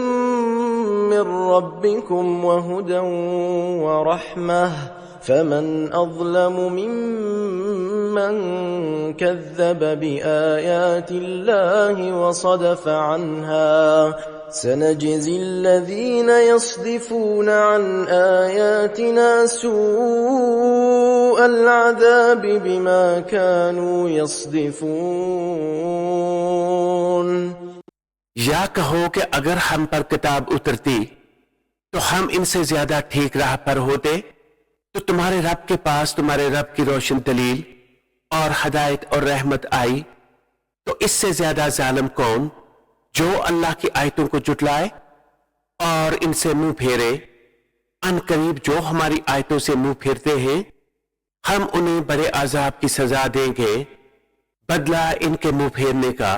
من ربكم وهدى ورحمة فمن أظلم ممن كذب بآيات الله وصدف عنها سنجزي الذين يصدفون عن آياتنا سوء العذاب بما كانوا يصدفون। या कहो कि अगर हम पर किताब उतरती तो हम इनसे ज्यादा ठीक राह पर होते, तो तुम्हारे रब के पास तुम्हारे रब की रोशन दलील और हदायत और रहमत आई, तो इससे ज्यादा जालिम कौन जो अल्लाह की आयतों को जुटलाए और इनसे मुंह फेरे। अनकरीब जो हमारी आयतों से मुंह फेरते हैं हम उन्हें बड़े अजाब की सजा देंगे, बदला इनके मुंह फेरने का।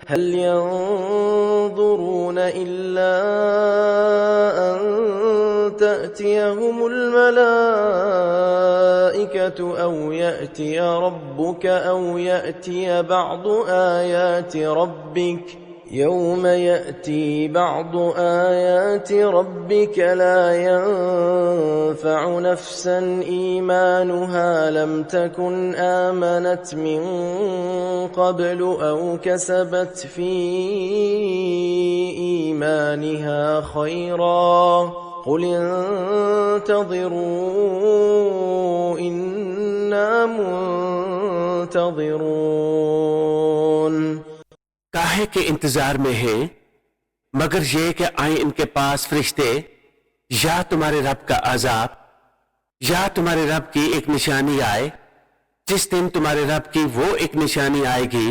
هل ينظرون إلا أن تأتيهم الملائكة أو يأتي ربك أو يأتي بعض آيات ربك يوم يأتي بعض آيات ربك لا ينفع نفسا إيمانها لم تكن آمنت من قبل أو كسبت في إيمانها خيرا قل انتظروا إنا منتظرون। काहे के इंतजार में हैं, मगर ये कि आए इनके पास फरिश्ते या तुम्हारे रब का अजाब या तुम्हारे रब की एक निशानी आए। जिस दिन तुम्हारे रब की वो एक निशानी आएगी,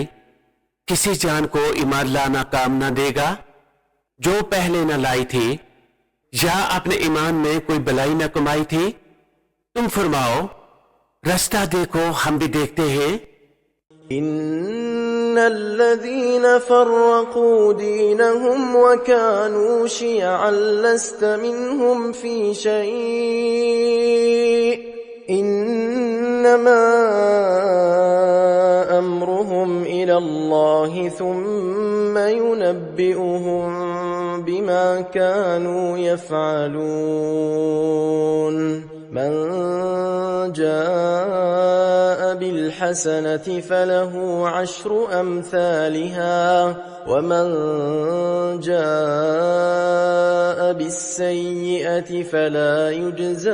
किसी जान को ईमान लाना काम न देगा जो पहले न लाई थी या अपने ईमान में कोई भलाई न कमाई थी। तुम फरमाओ, रास्ता देखो हम भी देखते हैं। إن الذين فرقوا دينهم وكانوا شيعا لست منهم في شيء إنما أمرهم إلى الله ثم ينبئهم بما كانوا يفعلون من جاء بالحسنة فله 10 أمثالها ومن جاء بالسيئة فلا يجزى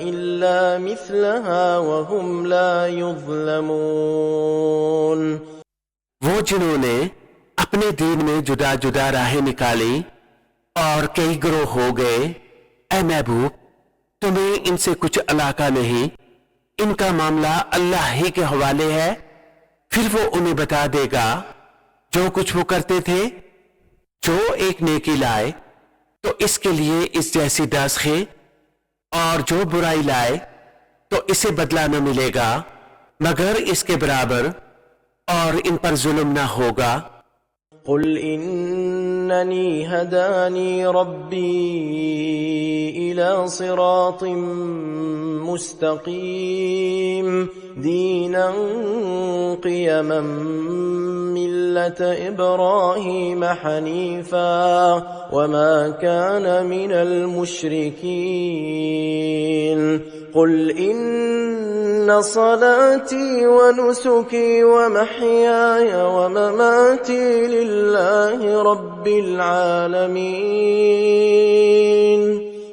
إلا مثلها وهم لا يظلمون। वो जिन्होंने अपने दीन में जुदा जुदा राहें निकाली और कई ग्रोह हो गए, ऐ महबूब तुम्हें इनसे कुछ अलाका नहीं, इनका मामला अल्लाह ही के हवाले है। फिर वो उन्हें बता देगा जो कुछ वो करते थे। जो एक नेकी लाए तो इसके लिए इस जैसी 10 है, और जो बुराई लाए तो इसे बदला न मिलेगा मगर इसके बराबर, और इन पर जुल्म न होगा। قل إنني هداني ربي إلى صراط مستقيم دينا قيما ملة إبراهيم حنيفا وما كان من المشركين قل إن صلاتي ونسكي ومحياي ومماتي لله رب العالمين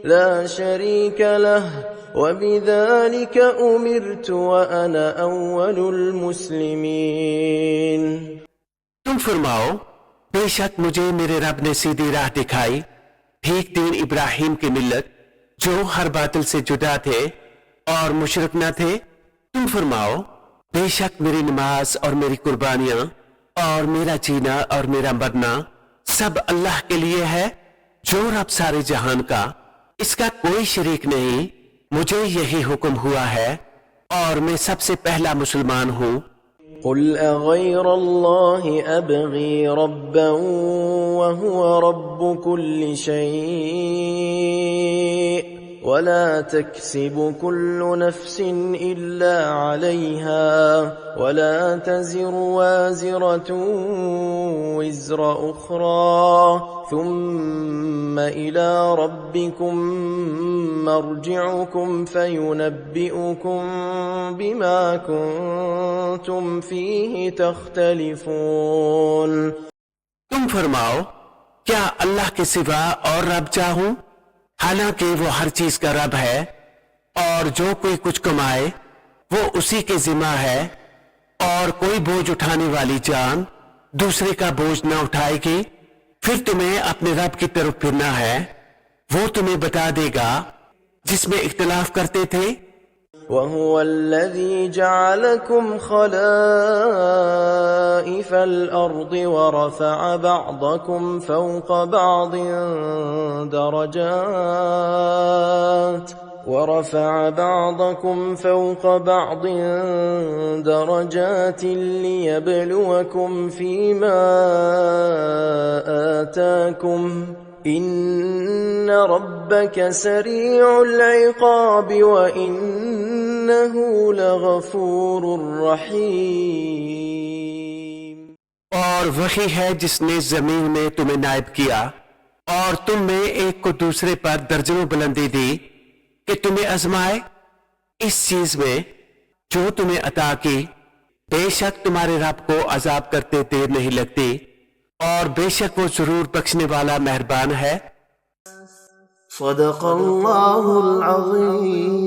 لا شريك له وبذلك أمرت وأنا أول المسلمين। तुम फरमाओ, बेशक मुझे मेरे रब ने सीधी राह दिखाई, ठीक दीन इब्राहिम की मिल्लत, जो हर बातिल से जुदा थे और मुशरिक न थे। तुम फरमाओ, बेशक मेरी नमाज और मेरी कुर्बानियां और मेरा जीना और मेरा मरना सब अल्लाह के लिए है, जो रब सारे जहान का, इसका कोई शरीक नहीं। मुझे यही हुक्म हुआ है और मैं सबसे पहला मुसलमान हूँ। قل أغير الله أبغي ربا وهو رب كل شيء ولا تكسب كل نفس إلا عليها ولا تزر وازرة وزر أخرى ثم إلى ربكم مرجعكم فينبئكم بما كنتم فيه تختلفون। तुम फरमाओ, क्या अल्लाह के सिवा और रब चाहूं, हालांकि वो हर चीज का रब है, और जो कोई कुछ कमाए वो उसी के जिम्मा है, और कोई बोझ उठाने वाली जान दूसरे का बोझ न उठाएगी। फिर तुम्हें अपने रब की तरफ फिरना है, वो तुम्हें बता देगा जिसमें इख्तिलाफ करते थे। وهو الذي جعلكم خلائف الأرض ورفع بعضكم فوق بعض درجات ليبلوكم فيما آتاكم إن ربك سريع العقاب وإنه لغفور رحيم। और वही है जिसने जमीन में तुम्हें नायब किया और तुम में एक को दूसरे पर दर्जनों बुलंदी दी कि तुम्हें आजमाए इस चीज में जो तुम्हें अता की। बेशक तुम्हारे रब को अजाब करते देर नहीं लगती, और बेशक वो जरूर बख्शने वाला मेहरबान है। सदक़ल्लाहुल अज़ीम।